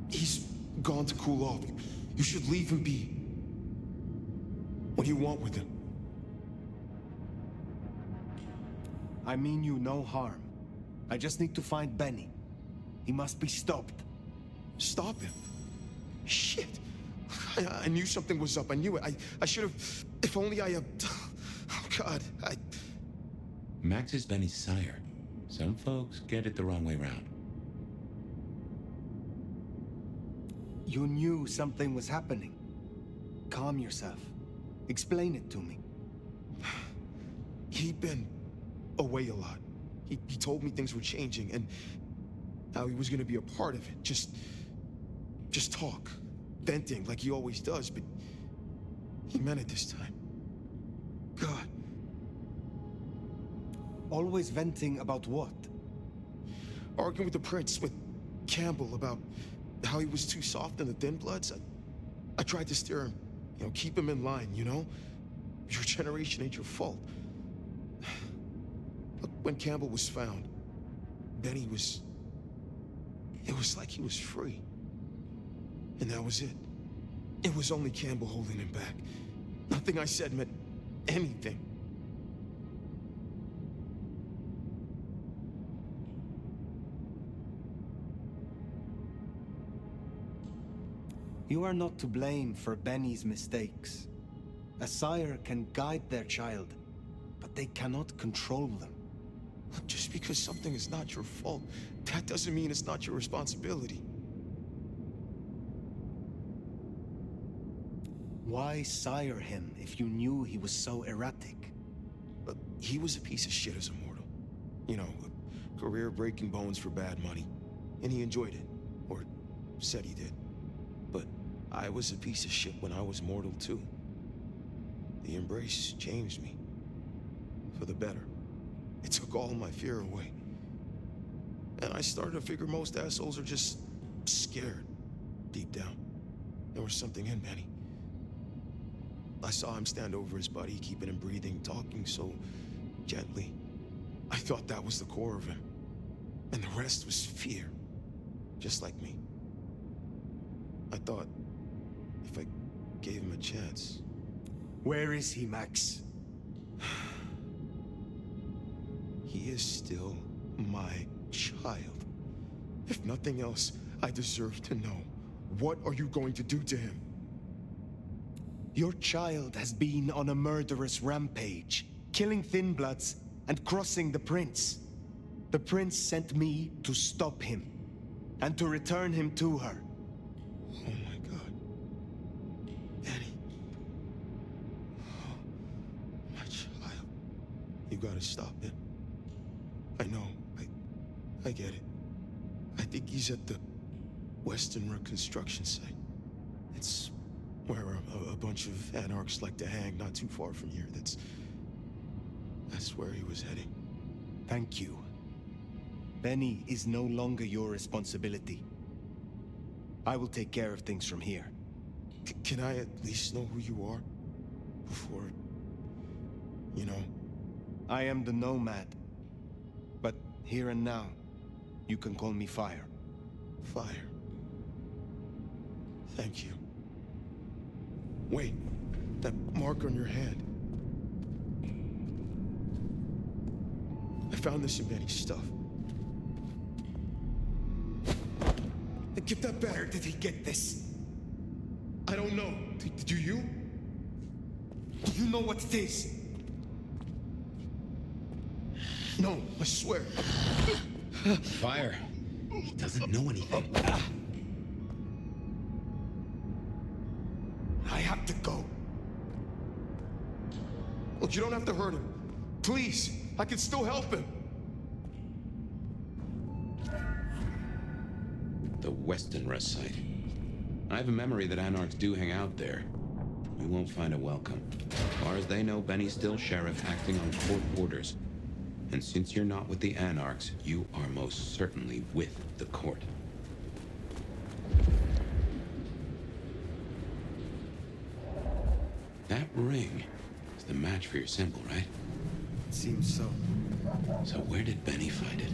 He's gone to cool off. You should leave him be. What do you want with him? I mean you no harm. I just need to find Benny. He must be stopped. Stop him? Shit. I knew something was up. I knew it. I should have... If only I... Oh, God. Max is Benny's sire. Some folks get it the wrong way round. You knew something was happening. Calm yourself. Explain it to me. He'd been away a lot. He told me things were changing and how he was gonna be a part of it. Just talk. Venting like he always does, but he meant it this time. God. Always venting about what? Arguing with the prince, with Campbell, about how he was too soft in the Thin Bloods. I tried to steer him, keep him in line, Your generation ain't your fault. Look, when Campbell was found, Benny was... It was like he was free. And that was it. It was only Campbell holding him back. Nothing I said meant anything. You are not to blame for Benny's mistakes. A sire can guide their child, but they cannot control them. Just because something is not your fault, that doesn't mean it's not your responsibility. Why sire him if you knew he was so erratic? But he was a piece of shit as a mortal. A career breaking bones for bad money. And he enjoyed it. Or said he did. But I was a piece of shit when I was mortal too. The embrace changed me. For the better. It took all my fear away. And I started to figure most assholes are just scared. Deep down. There was something in Benny. I saw him stand over his buddy, keeping him breathing, talking so gently. I thought that was the core of him. And the rest was fear. Just like me. I thought if I gave him a chance. Where is he, Max? He is still my child. If nothing else, I deserve to know. What are you going to do to him? Your child has been on a murderous rampage, killing Thin Bloods and crossing the Prince. The Prince sent me to stop him, and to return him to her. Oh my God. Benny. Oh, my child. You gotta stop it. I know. I get it. I think he's at the Western Road construction site. It's where a bunch of anarchs like to hang not too far from here. That's where he was heading. Thank you. Benny is no longer your responsibility. I will take care of things from here. Can I at least know who you are? Before... I am the Nomad. But here and now, you can call me Fire. Fire. Thank you. Wait, that mark on your hand. I found this in Benny's stuff. Give that back. Where did he get this? I don't know. Do you? Do you know what it is? No, I swear. Fire. He doesn't know anything. I have to go. Look, you don't have to hurt him. Please, I can still help him. the Westenra site. I have a memory that Anarchs do hang out there. You won't find a welcome. As far as they know, Benny's still sheriff acting on court orders. And since you're not with the Anarchs, you are most certainly with the court. That ring is the match for your symbol, right? It seems so. So where did Benny find it?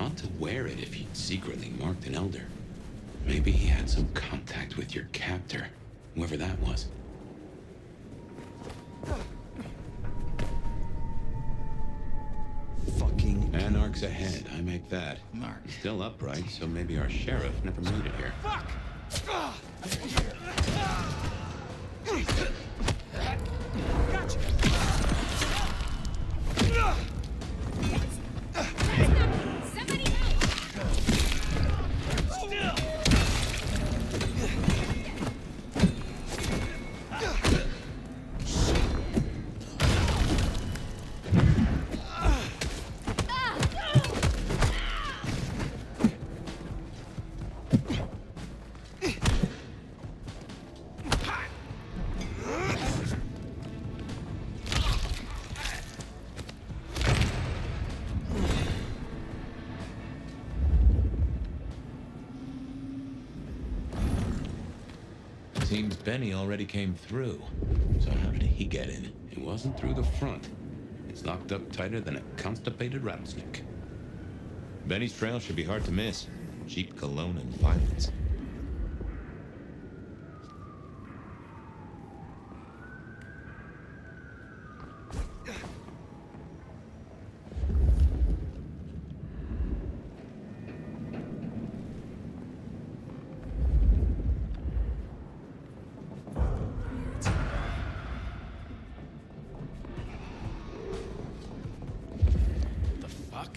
Ought to wear it if he'd secretly marked an elder. Maybe he had some contact with your captor, whoever that was. Fucking Anarchs ahead, I make that. He's still upright, so maybe our sheriff never made it here. Fuck! Gotcha! Somebody help! Still! Seems Benny already came through. So how did he get in? It wasn't through the front. It's locked up tighter than a constipated rattlesnake. Benny's trail should be hard to miss. Cheap cologne and violence. The fuck?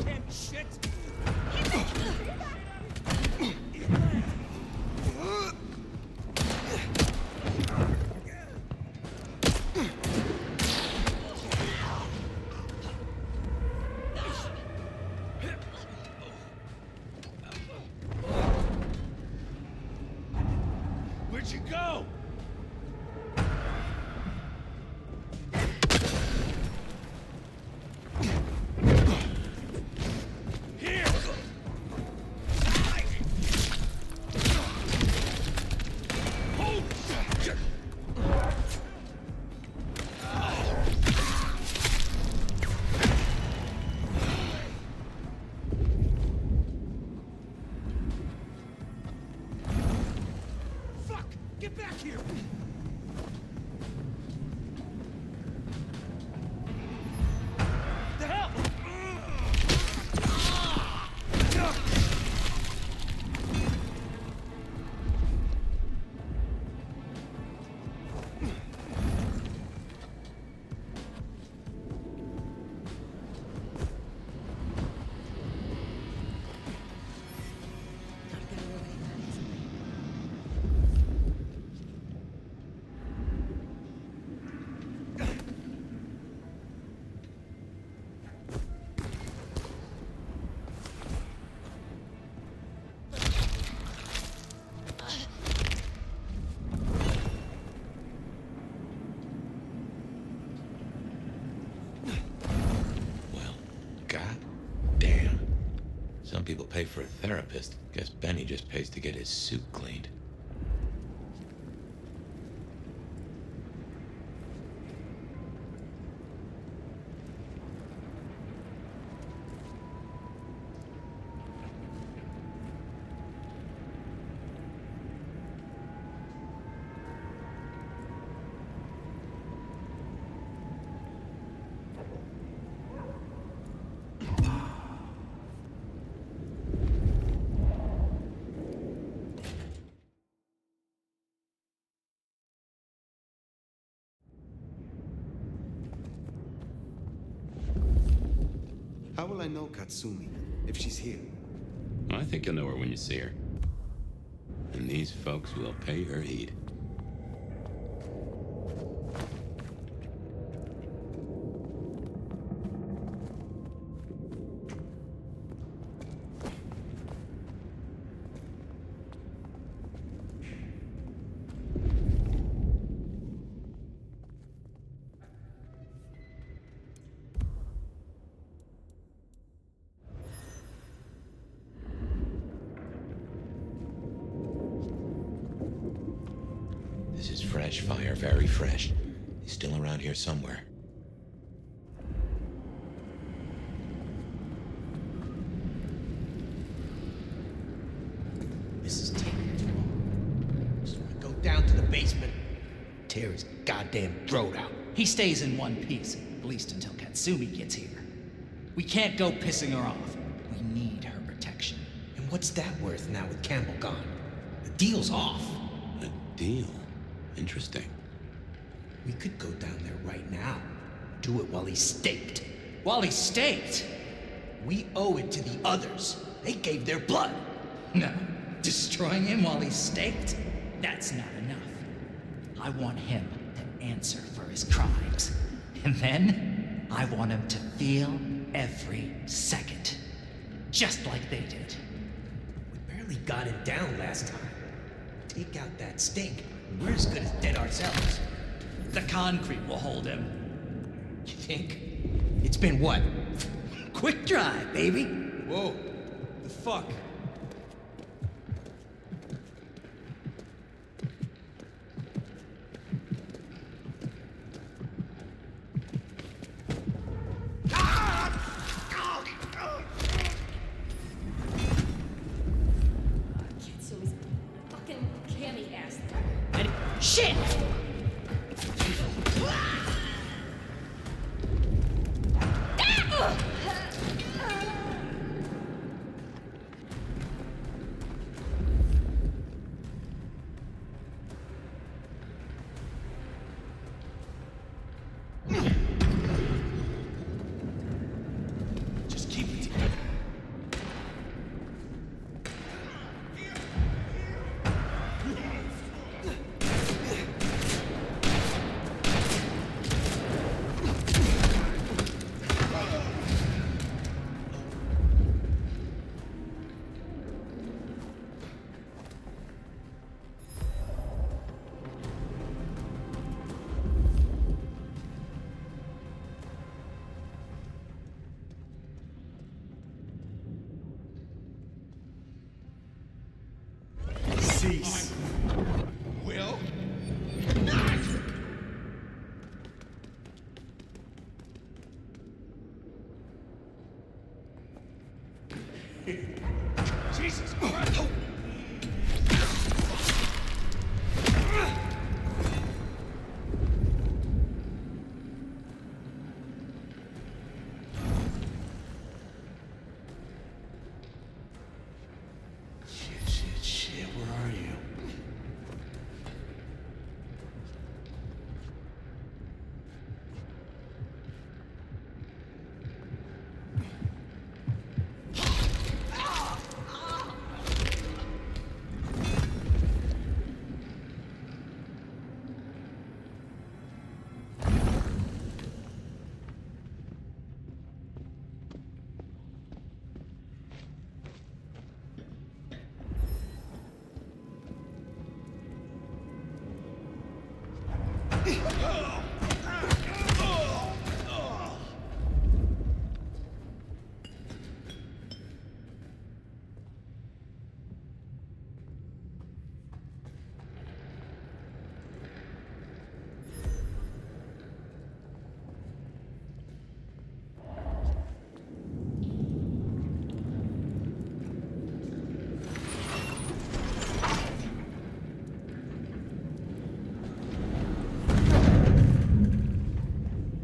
Damn shit! Where'd you go? Here! Holy shit! Fuck! Get back here! The hell? God damn. Some people pay for a therapist. Guess Benny just pays to get his suit cleaned. How will I know Katsumi? if she's here. I think you'll know her when you see her. And these folks will pay her heed. This is fresh fire, very fresh. He's still around here somewhere. This is taking too long. Just wanna go down to the basement, tear his goddamn throat out. He stays in one piece, at least until Katsumi gets here. We can't go pissing her off. We need her protection. And what's that worth now with Campbell gone? The deal's off. A deal? Interesting. We could go down there right now. Do it while he's staked. While he's staked? We owe it to the others. They gave their blood. No. Destroying him while he's staked? That's not enough. I want him to answer for his crimes. And then, I want him to feel every second. Just like they did. We barely got it down last time. Take out that stink, and we're as good as dead ourselves. The concrete will hold him. You think? It's been what? Quick drive, baby. Whoa. The fuck? Katsumi's fucking candy ass. Shit! Just keep it together. Cease. Will? Jesus Christ! Shit, where are you?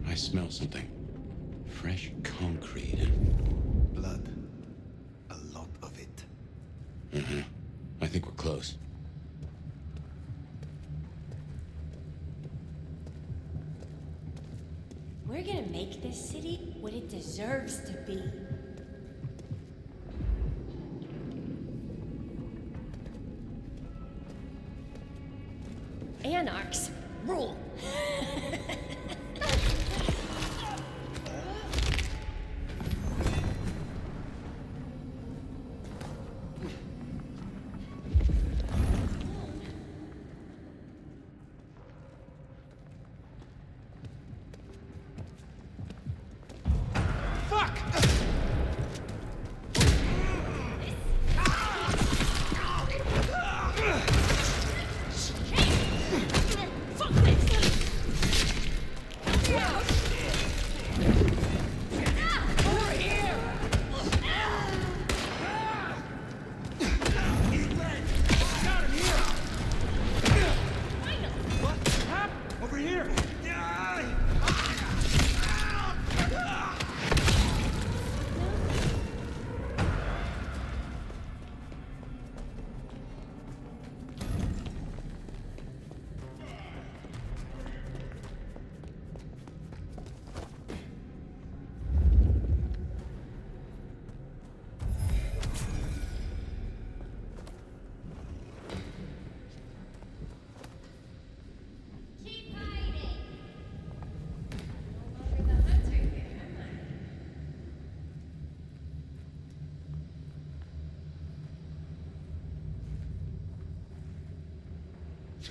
I smell something. Fresh concrete and Blood. A lot of it. Mm-hmm. I think we're close. We're gonna make this city what it deserves to be. Anarchs rule.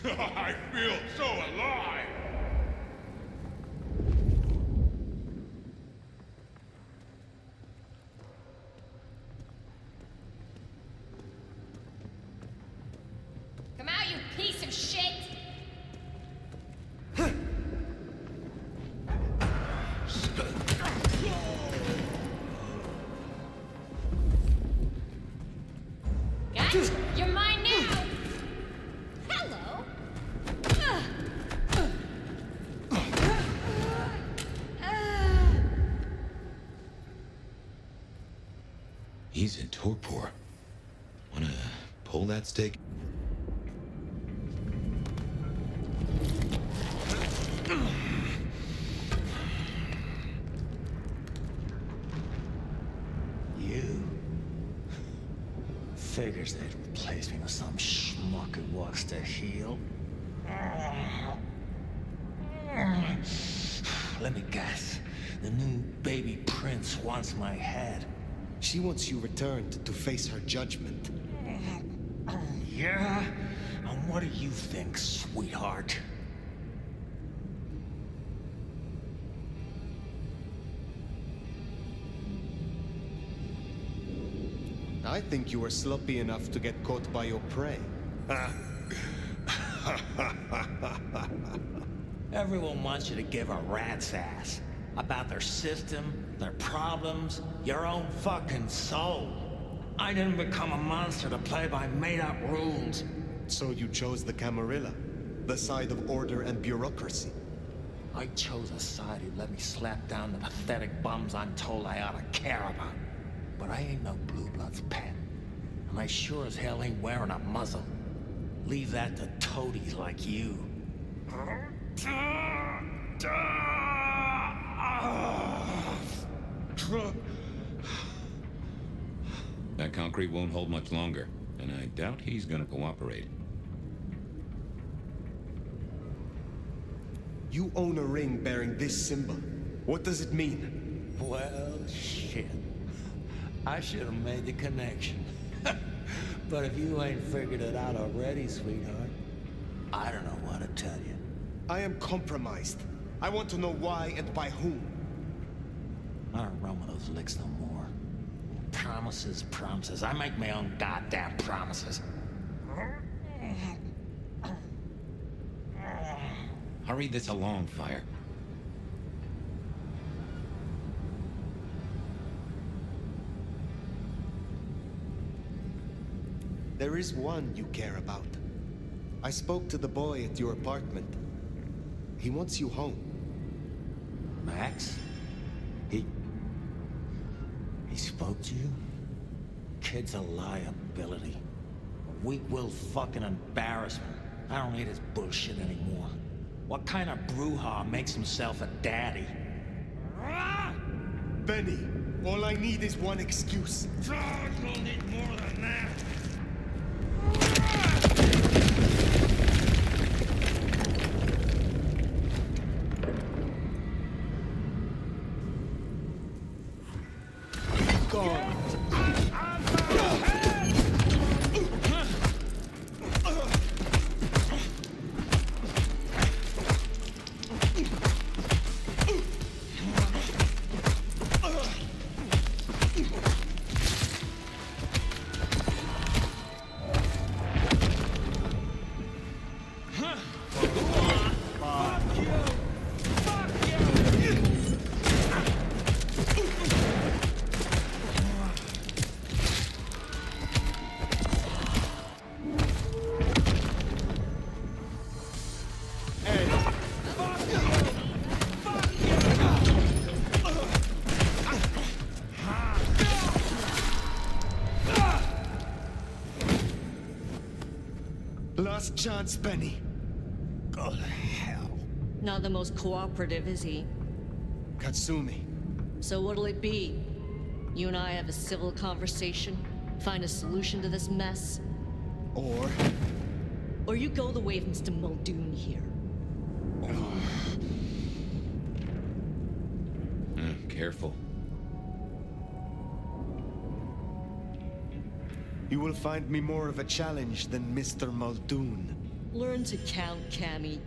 I feel so alive! Come out, you piece of shit! Gotcha! You're mine now! Hello! He's in torpor. Wanna pull that stake? You figures they'd replace me with some schmuck who wants to heal? Let me guess. The new baby prince wants my head. She wants you returned to face her judgment. Yeah? And what do you think, sweetheart? I think you were sloppy enough to get caught by your prey. Everyone wants you to give a rat's ass about their system, their problems, your own fucking soul. I didn't become a monster to play by made-up rules. So you chose the Camarilla, the side of order and bureaucracy. I chose a side who let me slap down the pathetic bums I'm told I ought to care about. But I ain't no Blue Blood's pet. And I sure as hell ain't wearing a muzzle. Leave that to toadies like you. That concrete won't hold much longer, and I doubt he's gonna cooperate. You own a ring bearing this symbol. What does it mean? Well, shit. I should have made the connection. But if you ain't figured it out already, sweetheart, I don't know what to tell you. I am compromised. I want to know why and by whom. I don't run with those licks no more. Promises, promises. I make my own goddamn promises. Hurry this along, Fire. There is one you care about. I spoke to the boy at your apartment. He wants you home. Max? He spoke to you? Kid's a liability. A weak-willed fucking embarrassment. I don't need his bullshit anymore. What kind of brouhaha makes himself a daddy? Benny, all I need is one excuse. You'll need more than that. Last chance, Benny. Go to hell. Not the most cooperative, is he? Katsumi. So what'll it be? You and I have a civil conversation? Find a solution to this mess? Or you go the way of Mr. Muldoon here. Careful. You will find me more of a challenge than Mr. Muldoon. Learn to count, Cammy.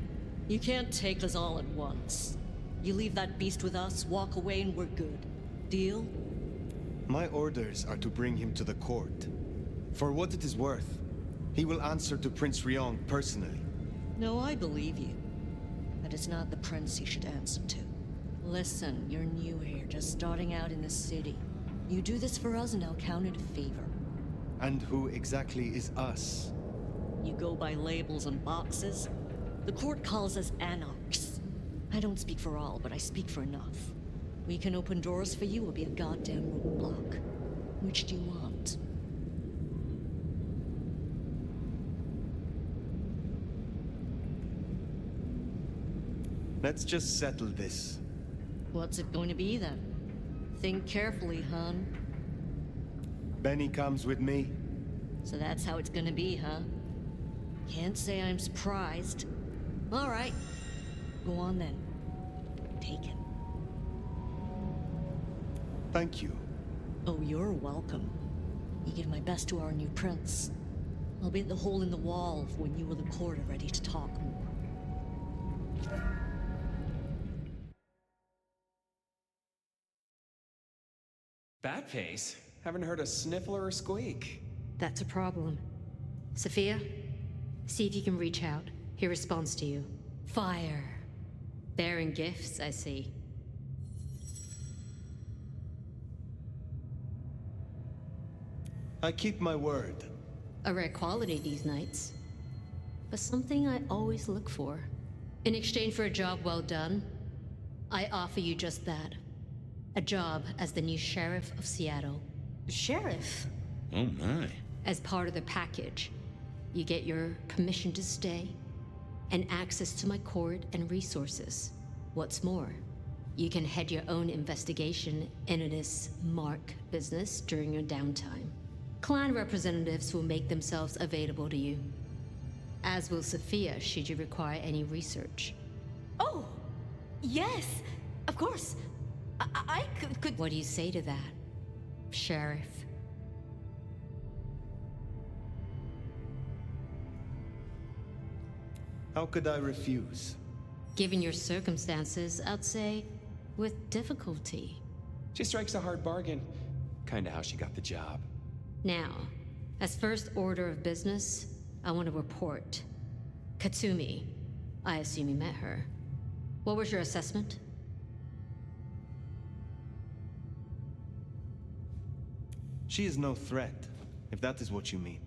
You can't take us all at once. You leave that beast with us, walk away, and we're good. Deal? My orders are to bring him to the court. For what it is worth, he will answer to Prince Ryong personally. No, I believe you. But it's not the prince he should answer to. Listen, you're new here, just starting out in the city. You do this for us and I'll count it a favor. And who exactly is us? You go by labels and boxes? The court calls us anarchs. I don't speak for all, but I speak for enough. We can open doors for you or be a goddamn roadblock. Which do you want? Let's just settle this. What's it going to be then? Think carefully, hon. Benny comes with me. So that's how it's gonna be, huh? Can't say I'm surprised. All right. Go on then. Take him. Thank you. Oh, you're welcome. You give my best to our new prince. I'll be at the hole in the wall when you or the court are ready to talk more. Bat face? Haven't heard a sniffle or a squeak. That's a problem. Sophia, see if you can reach out. He responds to you. Fire. Bearing gifts, I see. I keep my word. A rare quality these nights. But something I always look for. In exchange for a job well done, I offer you just that. A job as the new sheriff of Seattle. Sheriff? Oh my. As part of the package, you get your permission to stay and access to my court and resources. What's more, you can head your own investigation into this Mark business during your downtime. Clan representatives will make themselves available to you, as will Sophia should you require any research. Oh, yes, of course. I could... What do you say to that, Sheriff? How could I refuse? Given your circumstances, I'd say with difficulty. She strikes a hard bargain. Kinda how she got the job. Now, as first order of business, I want to report. Katsumi, I assume you met her. What was your assessment? She is no threat, if that is what you mean.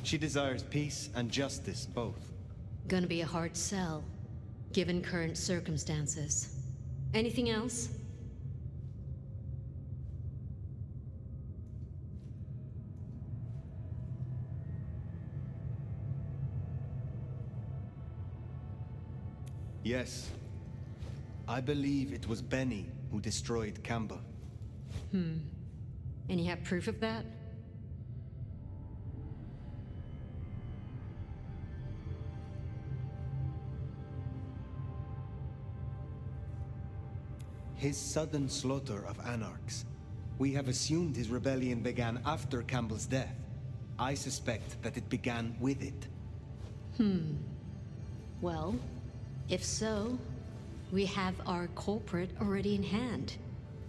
She desires peace and justice, both. Gonna be a hard sell, given current circumstances. Anything else? Yes. I believe it was Benny who destroyed Kamba. And you have proof of that? His sudden slaughter of anarchs We have assumed his rebellion began after Campbell's death. I suspect that it began with it. Well, if so, we have our culprit already in hand.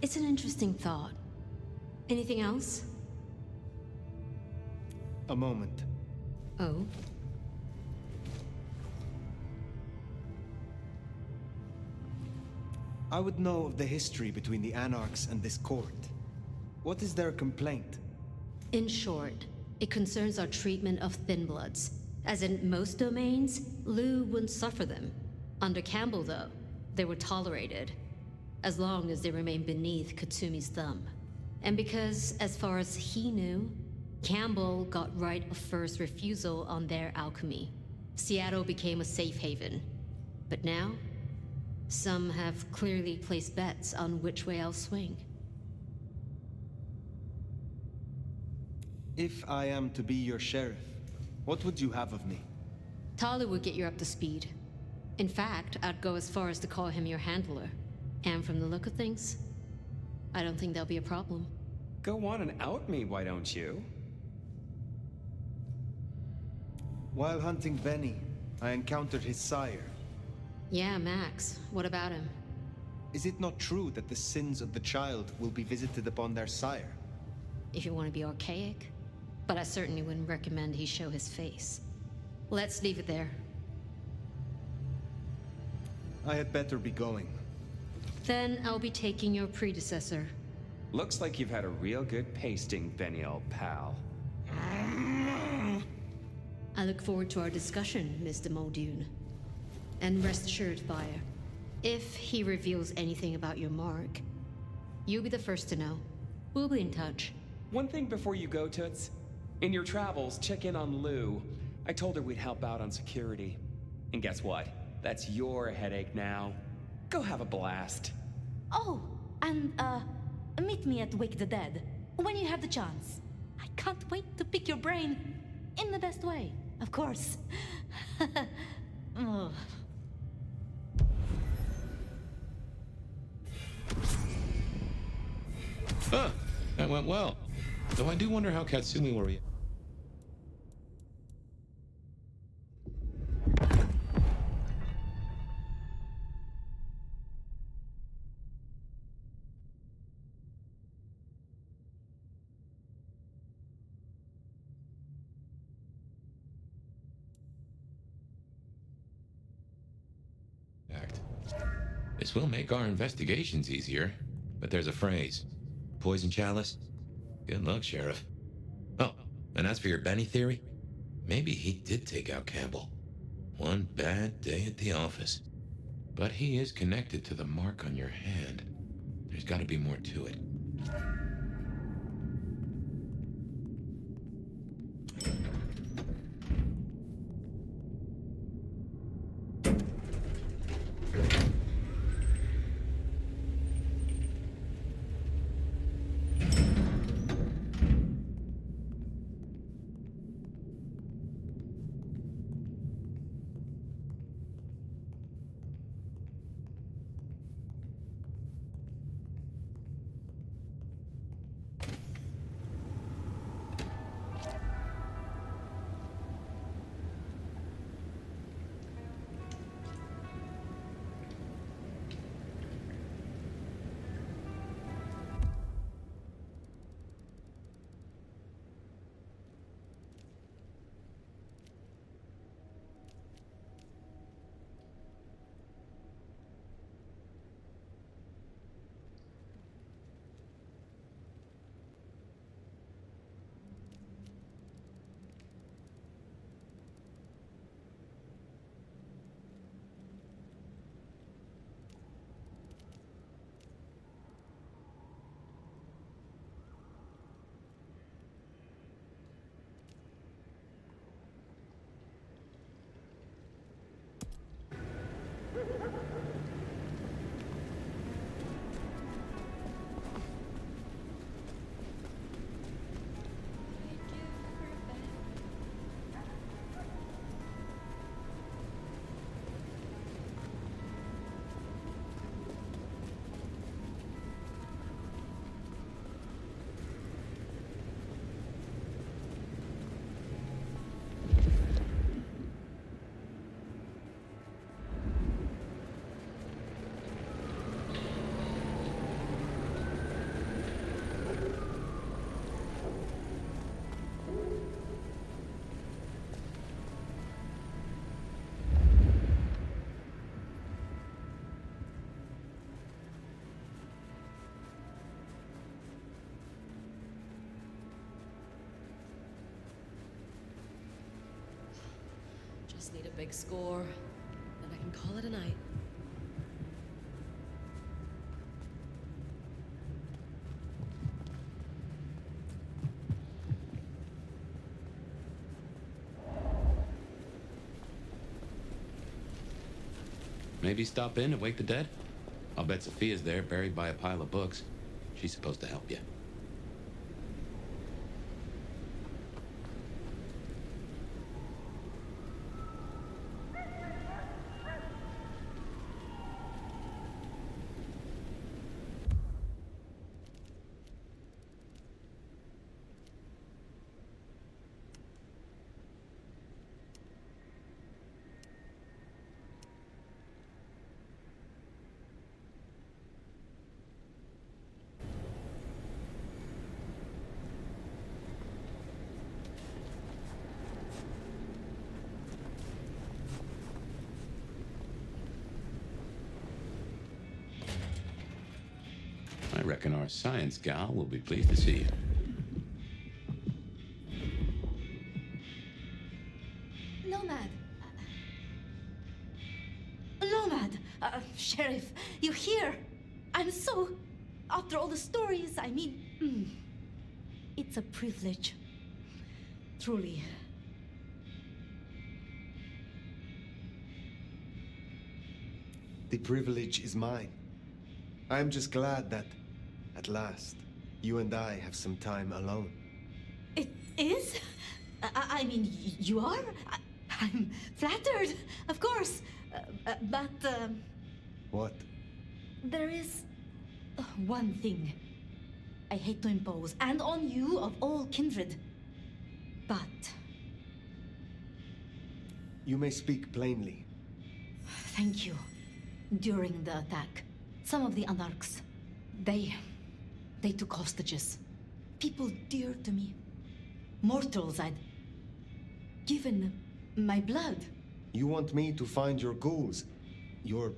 It's an interesting thought. Anything else? A moment. Oh? I would know of the history between the Anarchs and this court. What is their complaint? In short, it concerns our treatment of thin bloods. As in most domains, Lou wouldn't suffer them. Under Campbell, though, they were tolerated, as long as they remained beneath Katsumi's thumb. And because, as far as he knew, Campbell got right of first refusal on their alchemy, Seattle became a safe haven. But now, some have clearly placed bets on which way I'll swing. If I am to be your sheriff, what would you have of me? Tali would get you up to speed. In fact, I'd go as far as to call him your handler. And from the look of things, I don't think there'll be a problem. Go on and out me, why don't you? While hunting Benny, I encountered his sire. Yeah, Max. What about him? Is it not true that the sins of the child will be visited upon their sire? If you want to be archaic. But I certainly wouldn't recommend he show his face. Let's leave it there. I had better be going. Then I'll be taking your predecessor. Looks like you've had a real good pasting, Benny, old pal. I look forward to our discussion, Mr. Muldoon. And rest assured, Fire, if he reveals anything about your mark, you'll be the first to know. We'll be in touch. One thing before you go, Toots. In your travels, check in on Lou. I told her we'd help out on security. And guess what? That's your headache now. Go have a blast. Oh, and, meet me at Wake the Dead, when you have the chance. I can't wait to pick your brain. In the best way, of course. Ugh. Huh, that went well. Though I do wonder how Katsumi will react. This will make our investigations easier, but there's a phrase. Poison chalice? Good luck, Sheriff. Oh, and as for your Benny theory, maybe he did take out Campbell. One bad day at the office. But he is connected to the mark on your hand. There's got to be more to it. big score, then I can call it a night. Maybe stop in and wake the dead? I'll bet Sophia's there, buried by a pile of books. She's supposed to help you. I reckon our science gal will be pleased to see you. Nomad. Nomad. Sheriff, you're here. I'm so... After all the stories, I mean... It's a privilege. Truly. The privilege is mine. I'm just glad that, at last, you and I have some time alone. It is? I mean, you are? I'm flattered, of course. But, What? there is one thing I hate to impose, and on you of all kindred. But You may speak plainly. thank you. During the attack, some of the Anarchs, they took hostages. People dear to me. Mortals I'd given my blood. You want me to find your ghouls, your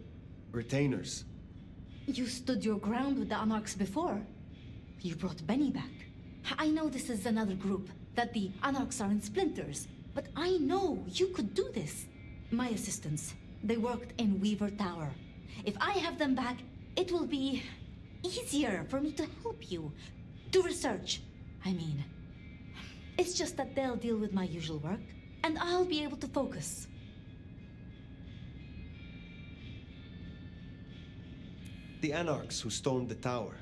retainers. You stood your ground with the Anarchs before. You brought Benny back. I know this is another group, that the Anarchs are in splinters, but I know you could do this. My assistants, they worked in Weaver Tower. If I have them back, it will be easier for me to help you. To research, I mean. It's just that they'll deal with my usual work, and I'll be able to focus. The Anarchs who stormed the tower.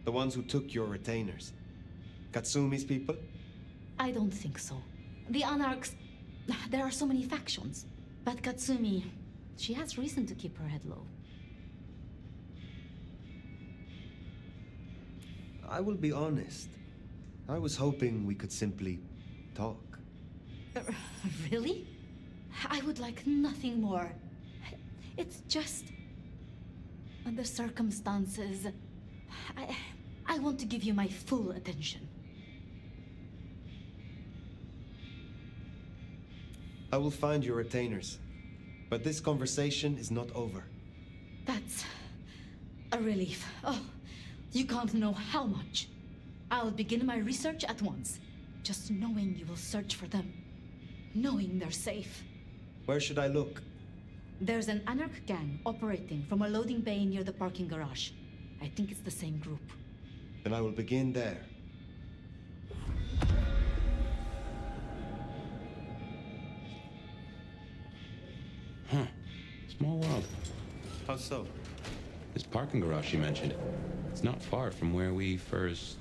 The ones who took your retainers. Katsumi's people? I don't think so. The Anarchs, there are so many factions. But Katsumi, she has reason to keep her head low. I will be honest. I was hoping we could simply talk. Really? I would like nothing more. It's just... under circumstances... I want to give you my full attention. I will find your retainers. But this conversation is not over. That's a relief. Oh, you can't know how much. I'll begin my research at once. Just knowing you will search for them. Knowing they're safe. Where should I look? There's an Anarch gang operating from a loading bay near the parking garage. I think it's the same group. Then I will begin there. Huh. Small world. How so? This parking garage you mentioned, it's not far from where we first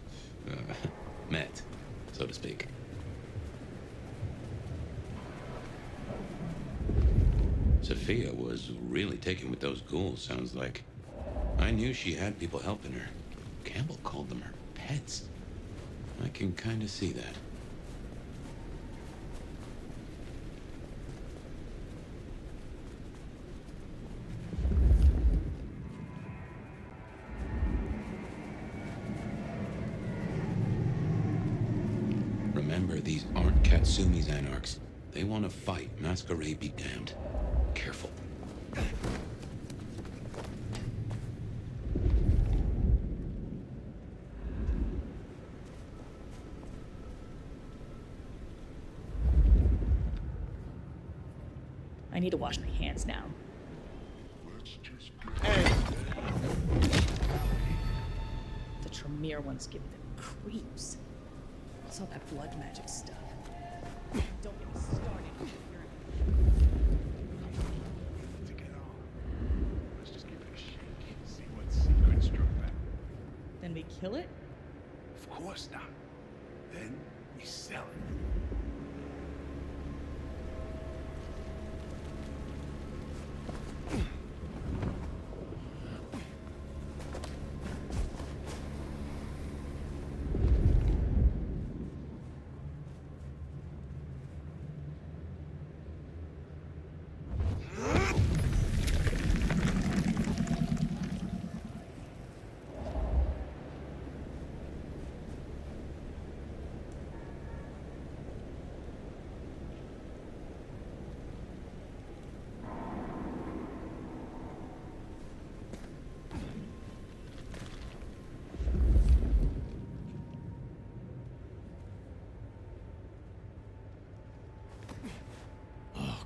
met, so to speak. Sophia was really taken with those ghouls, sounds like. I knew she had people helping her. Campbell called them her pets. I can kind of see that. Remember, these aren't Katsumi's Anarchs. They want to fight. Masquerade be damned. Careful. I need to wash my hands now. The Tremere ones give me the creeps. It's all that blood magic stuff. Don't get me started. To get on. Let's just give it a shake. See what secret struck back. Then we kill it? Of course not. Then we sell it.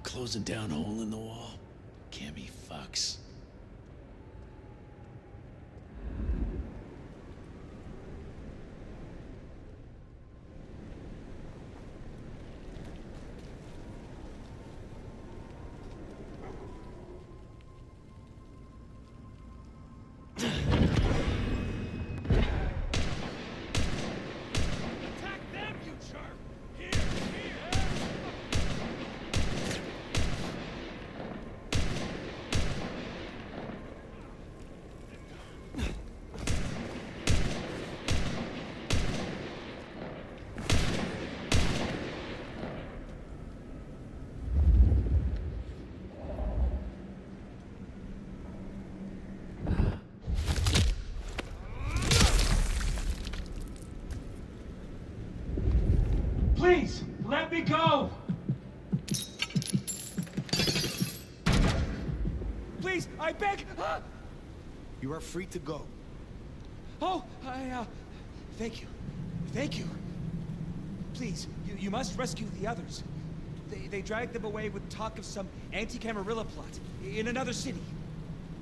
Closing down a hole in the wall. Can't be fucks. Please, let me go! Please, I beg! You are free to go. Oh, thank you. Thank you. Please, you must rescue the others. They dragged them away with talk of some anti-Camarilla plot in another city.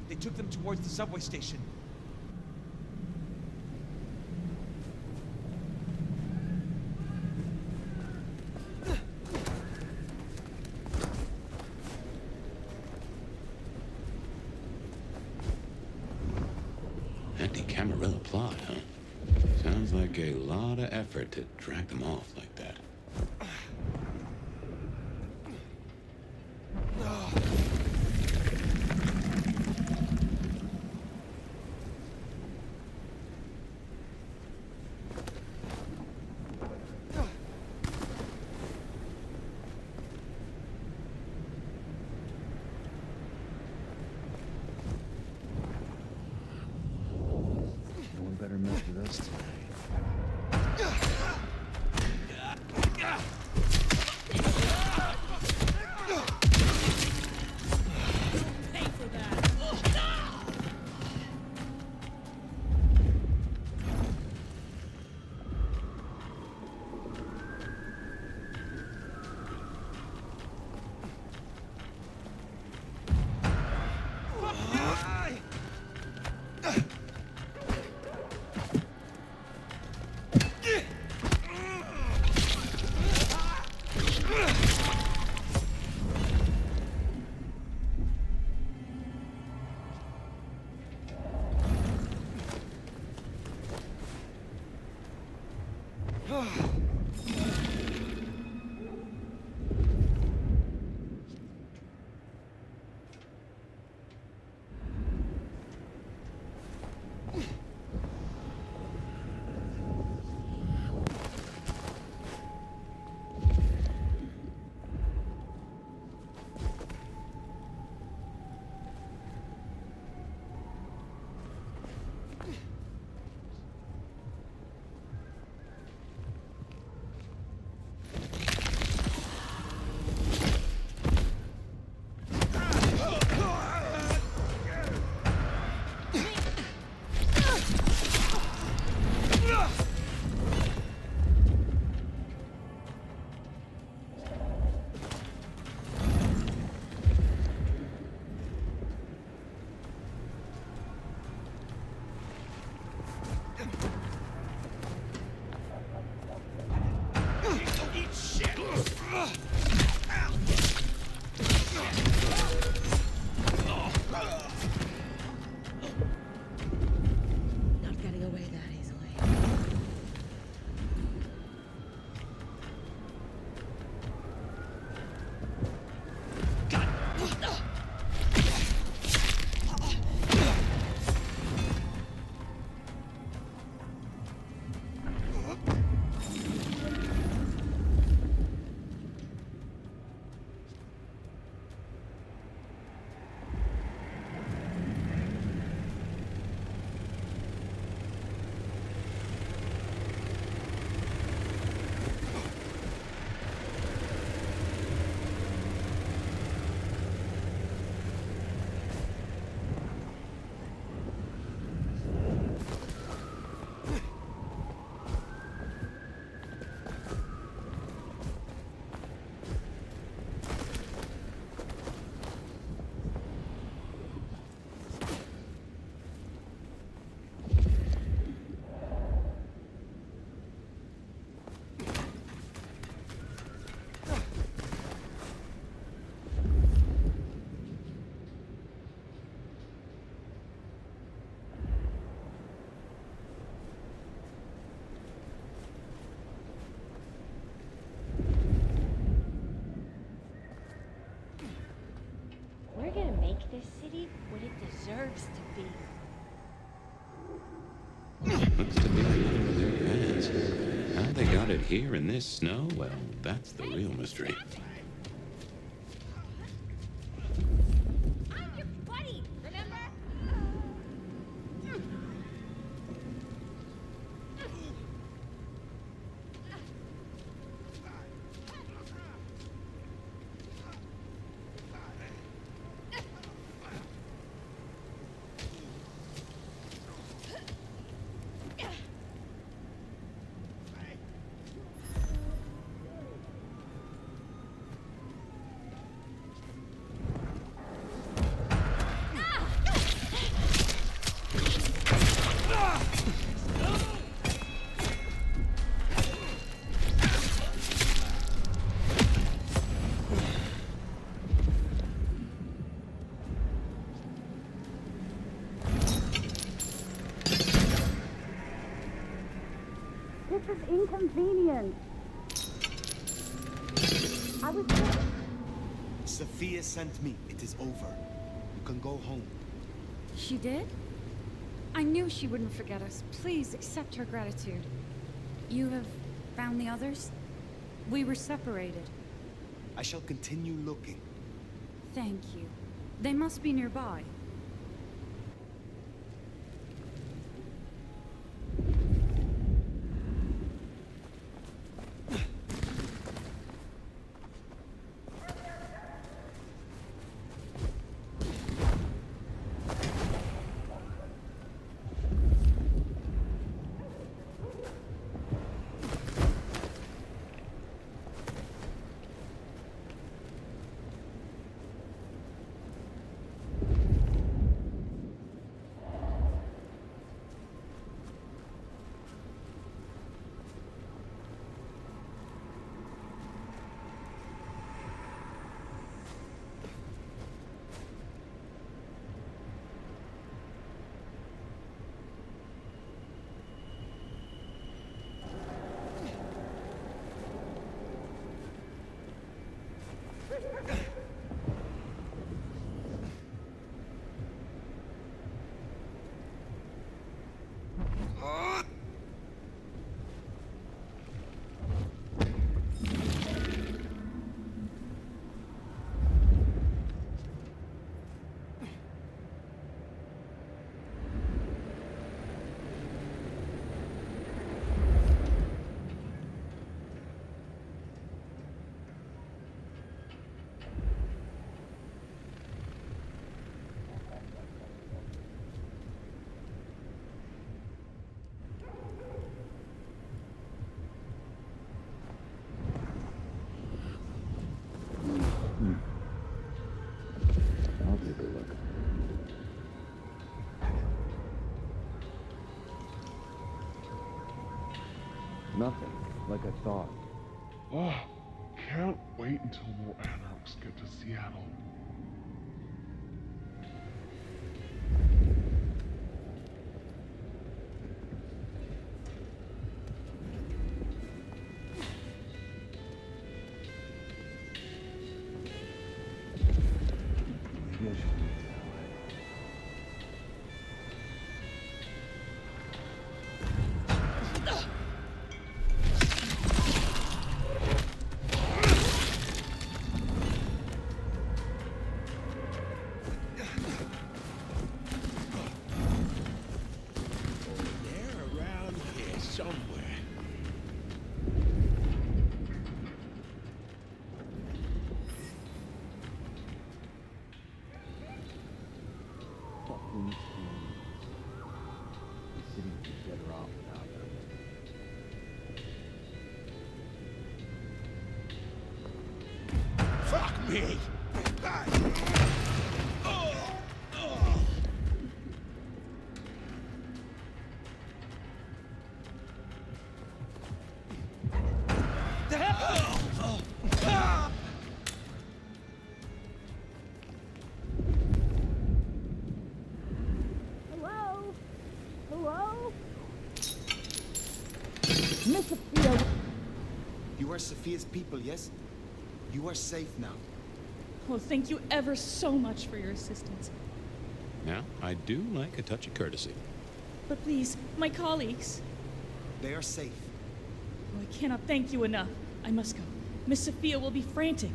They took them towards the subway station. Anti-Camarilla plot, huh? Sounds like a lot of effort to drag them off like that. No one better mess with us tonight. they got it here in this snow, well, that's the real mystery. I'm your buddy, remember? This is inconvenient. I was... Sophia sent me. It is over. You can go home. She did? I knew she wouldn't forget us. Please accept her gratitude. You have found the others? We were separated. I shall continue looking. Thank you. They must be nearby. I'll take a look. Nothing, like I thought. Oh, can't wait until more anarchs get to Seattle. Maybe I should leave it that way. They're around here somewhere. Fucking screams. The city would be better off without them. Fuck me! Hello? Hello? Miss Sophia. You are Sophia's people, yes? You are safe now. Well, thank you ever so much for your assistance. Now, I do like a touch of courtesy. But please, my colleagues. They are safe. Oh, I cannot thank you enough. I must go. Miss Sophia will be frantic.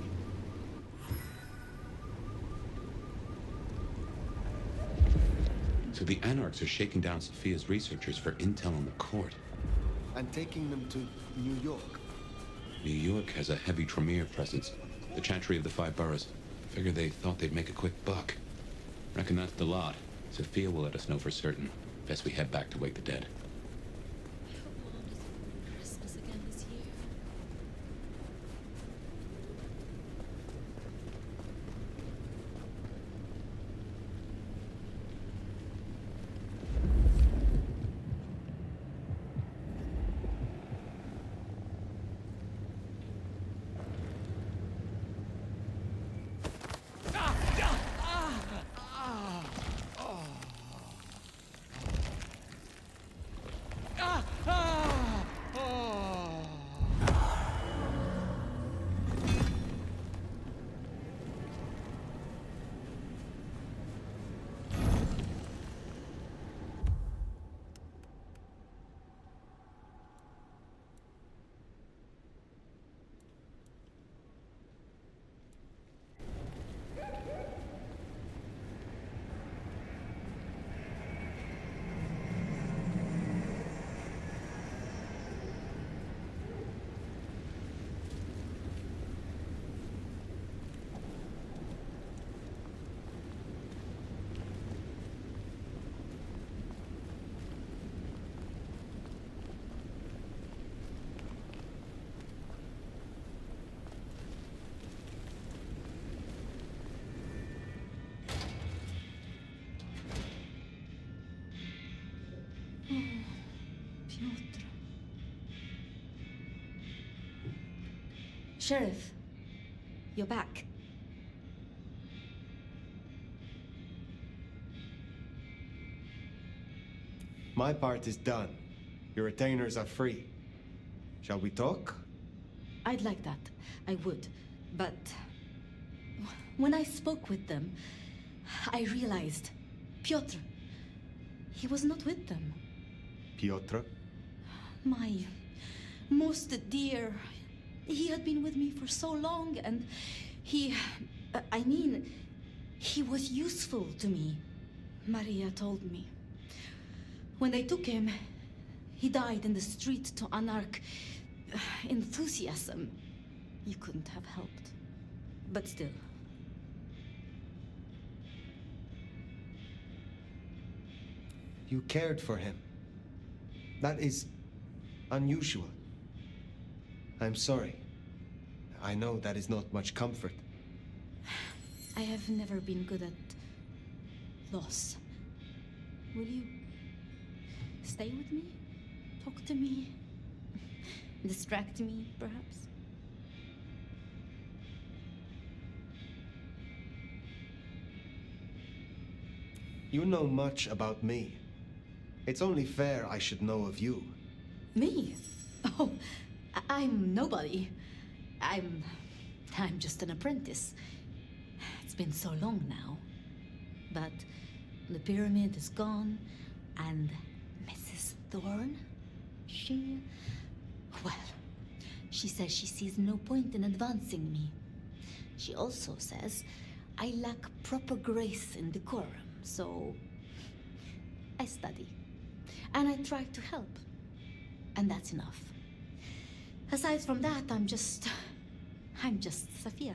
So the Anarchs are shaking down Sophia's researchers for intel on the court. And taking them to New York. New York has a heavy Tremere presence. The Chantry of the Five Boroughs. Figure they thought they'd make a quick buck. Reckon that's the lot. Sophia will let us know for certain. Best we head back to wake the dead. Christmas again this year. Sheriff, you're back. My part is done. Your retainers are free. Shall we talk? I'd like that. I would. But when I spoke with them, I realized Piotr, he was not with them. Piotr? My most dear. He had been with me for so long, and he was useful to me. Maria told me. When they took him, he died in the street to Anarch enthusiasm. You couldn't have helped. But still. You cared for him. That is unusual. I'm sorry. I know that is not much comfort. I have never been good at loss. Will you stay with me? Talk to me? Distract me, perhaps? You know much about me. It's only fair I should know of you. Me? Oh, I'm nobody. I'm just an apprentice. It's been so long now. But the pyramid is gone, and Mrs. Thorne, she says she sees no point in advancing me. She also says I lack proper grace and decorum, so I study. And I try to help. And that's enough. Aside from that, I'm just Sophia.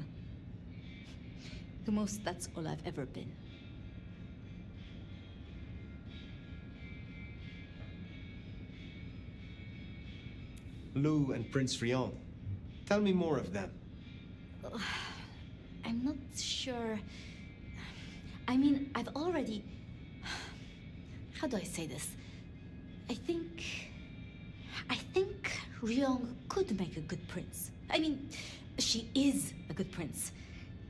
The most, that's all I've ever been. Lou and Prince Rion. Tell me more of them. I'm not sure. I mean, I've already... How do I say this? I think Ryong could make a good prince. I mean, she is a good prince.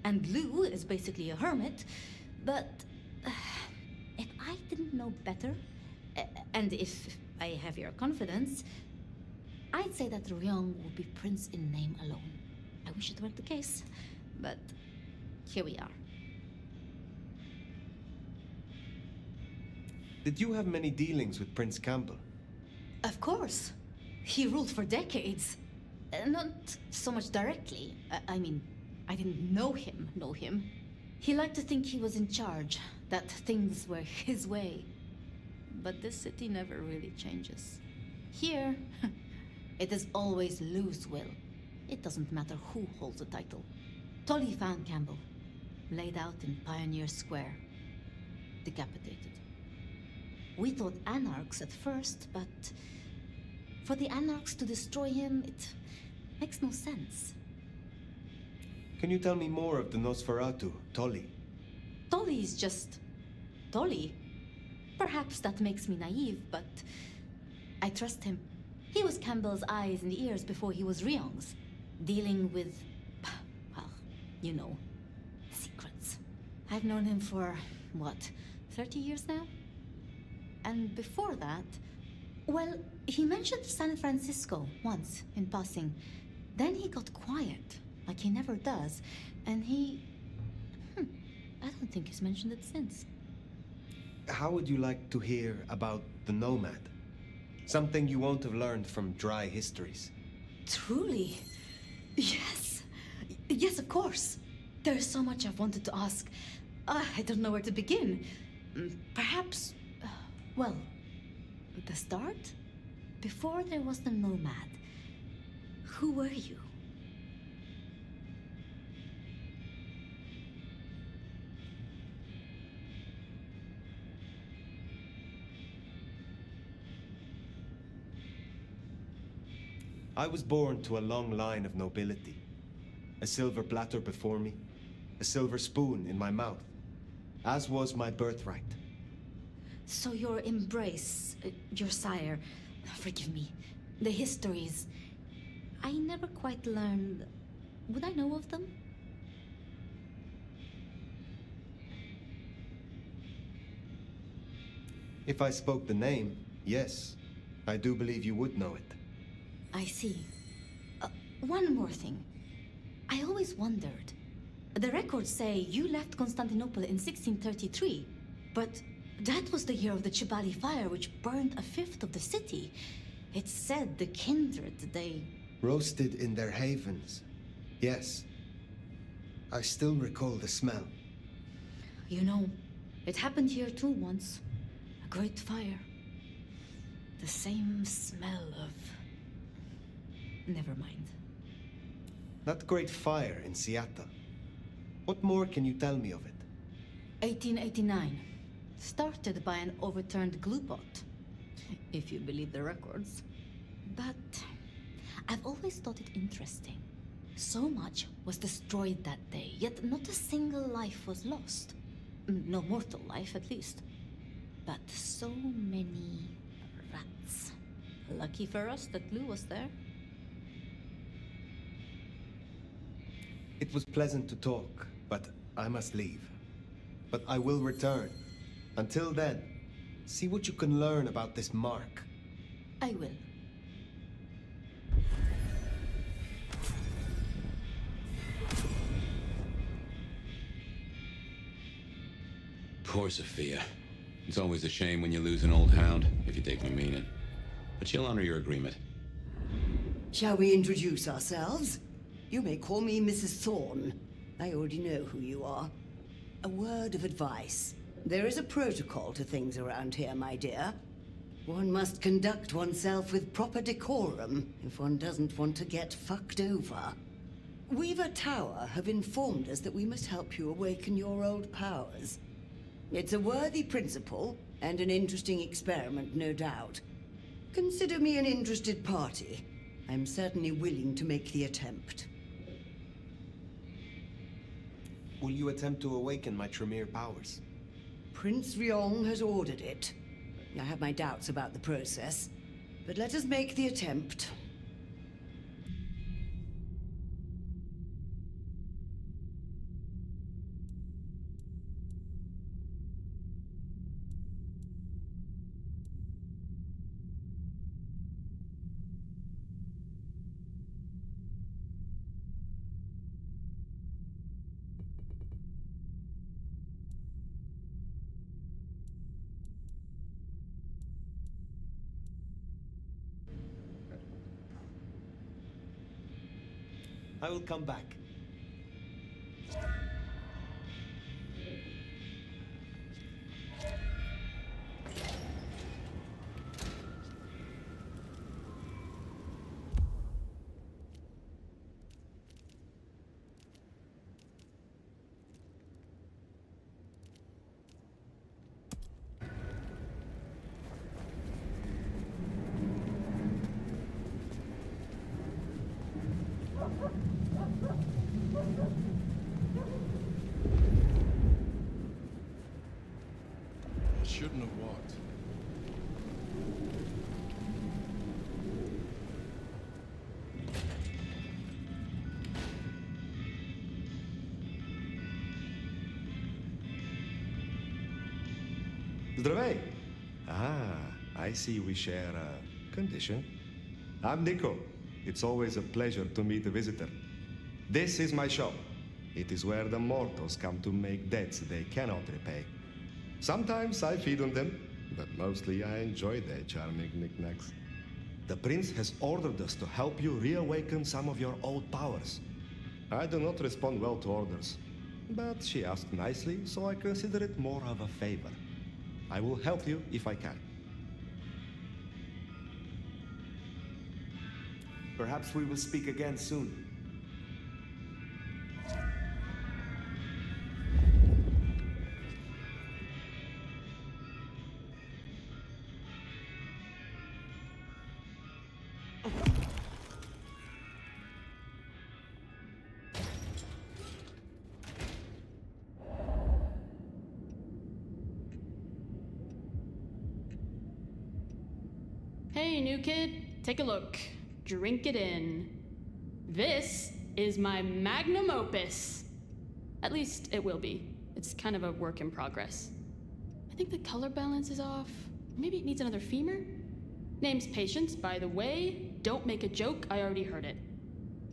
And Lou is basically a hermit. But if I didn't know better, and if I have your confidence, I'd say that Ryong would be prince in name alone. I wish it weren't the case, but here we are. Did you have many dealings with Prince Campbell? Of course. He ruled for decades. Not so much directly. I mean, I didn't know him. He liked to think he was in charge, that things were his way. But this city never really changes. Here, it is always Lou's will. It doesn't matter who holds the title. Tolly found Campbell, laid out in Pioneer Square, decapitated. We thought anarchs at first, but for the anarchs to destroy him, it makes no sense. Can you tell me more of the Nosferatu, Tolly? Tolly is just Tolly. Perhaps that makes me naive, but I trust him. He was Campbell's eyes and ears before he was Ryong's, dealing with, well, you know, secrets. I've known him for, what, 30 years now? And before that, well, he mentioned San Francisco once in passing. Then he got quiet, like he never does, and I don't think he's mentioned it since. How would you like to hear about the Nomad? Something you won't have learned from dry histories. Truly? Yes. Yes, of course. There's so much I've wanted to ask. I don't know where to begin. Perhaps, well, the start? Before there was the Nomad, who were you? I was born to a long line of nobility. A silver platter before me, a silver spoon in my mouth, as was my birthright. So your embrace, your sire, forgive me, the histories, I never quite learned. Would I know of them? If I spoke the name, yes, I do believe you would know it. I see. One more thing. I always wondered. The records say you left Constantinople in 1633, but that was the year of the Chibali fire, which burned a fifth of the city. It's said the kindred, they... Roasted in their havens. Yes. I still recall the smell. You know, it happened here too once. A great fire. The same smell of... Never mind. That great fire in Seattle. What more can you tell me of it? 1889. Started by an overturned glue pot, if you believe the records. But I've always thought it interesting. So much was destroyed that day, yet not a single life was lost. No mortal life, at least. But so many rats. Lucky for us that Lou was there. It was pleasant to talk, but I must leave. But I will return. Until then, see what you can learn about this mark. I will. Poor Sophia. It's always a shame when you lose an old hound, if you take my meaning. But she'll honor your agreement. Shall we introduce ourselves? You may call me Mrs. Thorne. I already know who you are. A word of advice. There is a protocol to things around here, my dear. One must conduct oneself with proper decorum if one doesn't want to get fucked over. Weaver Tower have informed us that we must help you awaken your old powers. It's a worthy principle, and an interesting experiment, no doubt. Consider me an interested party. I'm certainly willing to make the attempt. Will you attempt to awaken my Tremere powers? Prince Ryong has ordered it. I have my doubts about the process, but let us make the attempt. I will come back. I shouldn't have walked. Zdravej! I see we share a condition. I'm Nico. It's always a pleasure to meet a visitor. This is my shop. It is where the mortals come to make debts they cannot repay. Sometimes I feed on them, but mostly I enjoy their charming knickknacks. The prince has ordered us to help you reawaken some of your old powers. I do not respond well to orders, but she asked nicely, so I consider it more of a favor. I will help you if I can. Perhaps we will speak again soon. Hey, new kid, take a look. Drink it in. This is my magnum opus. At least it will be. It's kind of a work in progress. I think the color balance is off. Maybe it needs another femur? Name's Patience, by the way. Don't make a joke, I already heard it.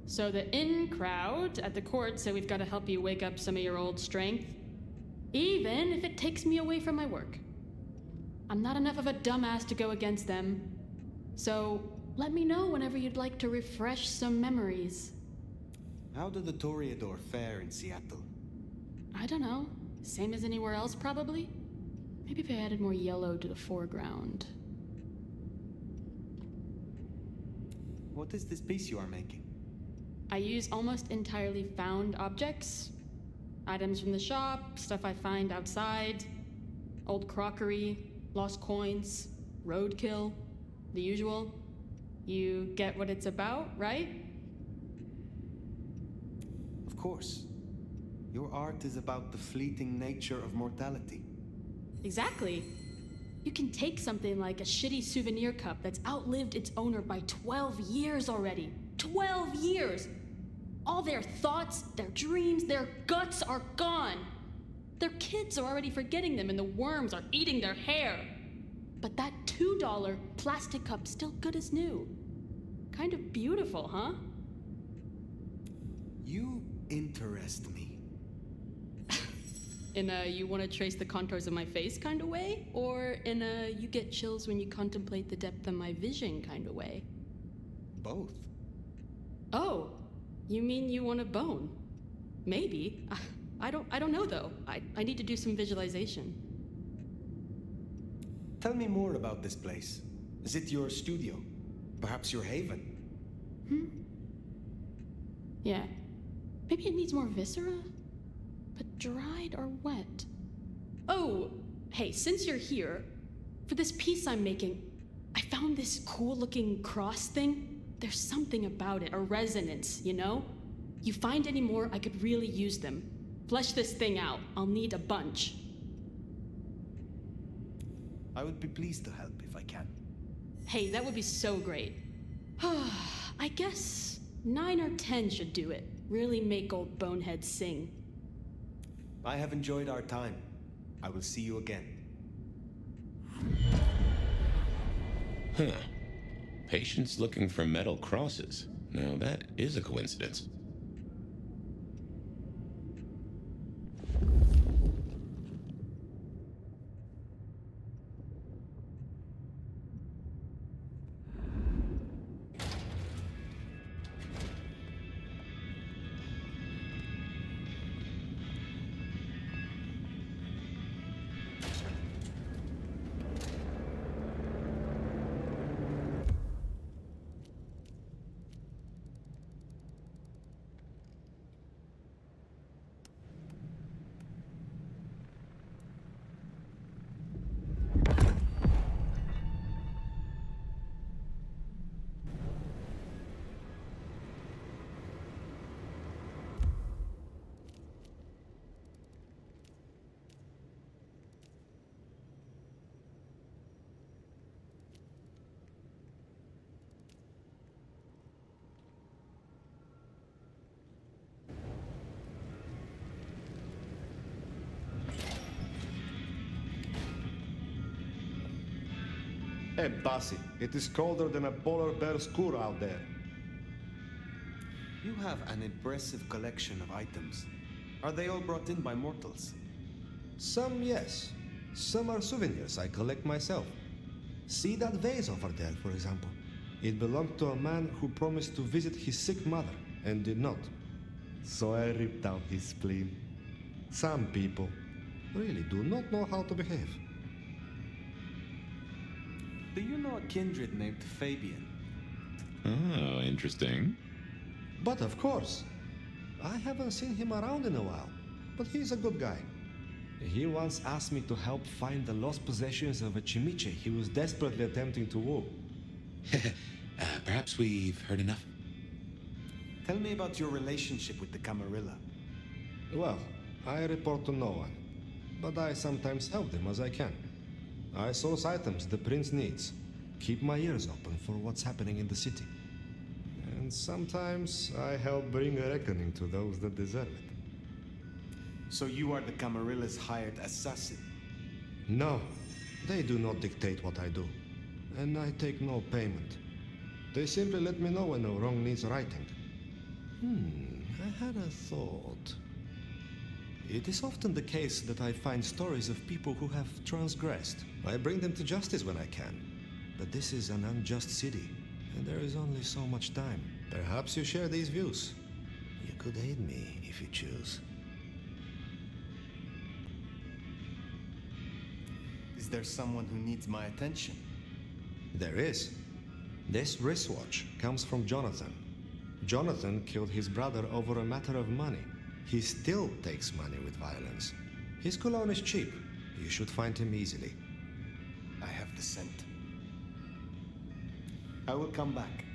So the in crowd at the court said we've got to help you wake up some of your old strength. Even if it takes me away from my work. I'm not enough of a dumbass to go against them. So, let me know whenever you'd like to refresh some memories. How did the Toreador fare in Seattle? I don't know. Same as anywhere else, probably? Maybe if I added more yellow to the foreground. What is this piece you are making? I use almost entirely found objects. Items from the shop, stuff I find outside, old crockery, lost coins, roadkill, the usual. You get what it's about, right? Of course. Your art is about the fleeting nature of mortality. Exactly. You can take something like a shitty souvenir cup that's outlived its owner by 12 years already. 12 years! All their thoughts, their dreams, their guts are gone. Their kids are already forgetting them and the worms are eating their hair. But that $2 plastic cup's still good as new. Kind of beautiful, huh? You interest me. In a you want to trace the contours of my face kind of way? Or in a you get chills when you contemplate the depth of my vision kind of way? Both. Oh, you mean you want a bone? Maybe. I don't know though. I need to do some visualization. Tell me more about this place. Is it your studio? Perhaps your haven? Yeah. Maybe it needs more viscera? But dried or wet? Oh, hey, since you're here, for this piece I'm making, I found this cool-looking cross thing. There's something about it, a resonance, you know? You find any more, I could really use them. Flesh this thing out. I'll need a bunch. I would be pleased to help if I can. Hey, that would be so great. I guess 9 or 10 should do it. Really make old boneheads sing. I have enjoyed our time. I will see you again. Huh. Patience looking for metal crosses. Now that is a coincidence. Hey, bossy, it is colder than a polar bear's cour out there. You have an impressive collection of items. Are they all brought in by mortals? Some, yes. Some are souvenirs I collect myself. See that vase over there, for example. It belonged to a man who promised to visit his sick mother and did not. So I ripped out his spleen. Some people really do not know how to behave. Do you know a kindred named Fabian? Oh, interesting. But of course. I haven't seen him around in a while, but he's a good guy. He once asked me to help find the lost possessions of a chimiche he was desperately attempting to woo. Perhaps we've heard enough. Tell me about your relationship with the Camarilla. Well, I report to no one, but I sometimes help them as I can. I source items the prince needs, keep my ears open for what's happening in the city. And sometimes I help bring a reckoning to those that deserve it. So you are the Camarilla's hired assassin? No, they do not dictate what I do, and I take no payment. They simply let me know when a wrong needs righting. I had a thought. It is often the case that I find stories of people who have transgressed. I bring them to justice when I can. But this is an unjust city, and there is only so much time. Perhaps you share these views. You could aid me if you choose. Is there someone who needs my attention? There is. This wristwatch comes from Jonathan. Jonathan killed his brother over a matter of money. He still takes money with violence. His cologne is cheap. You should find him easily. I have the scent. I will come back.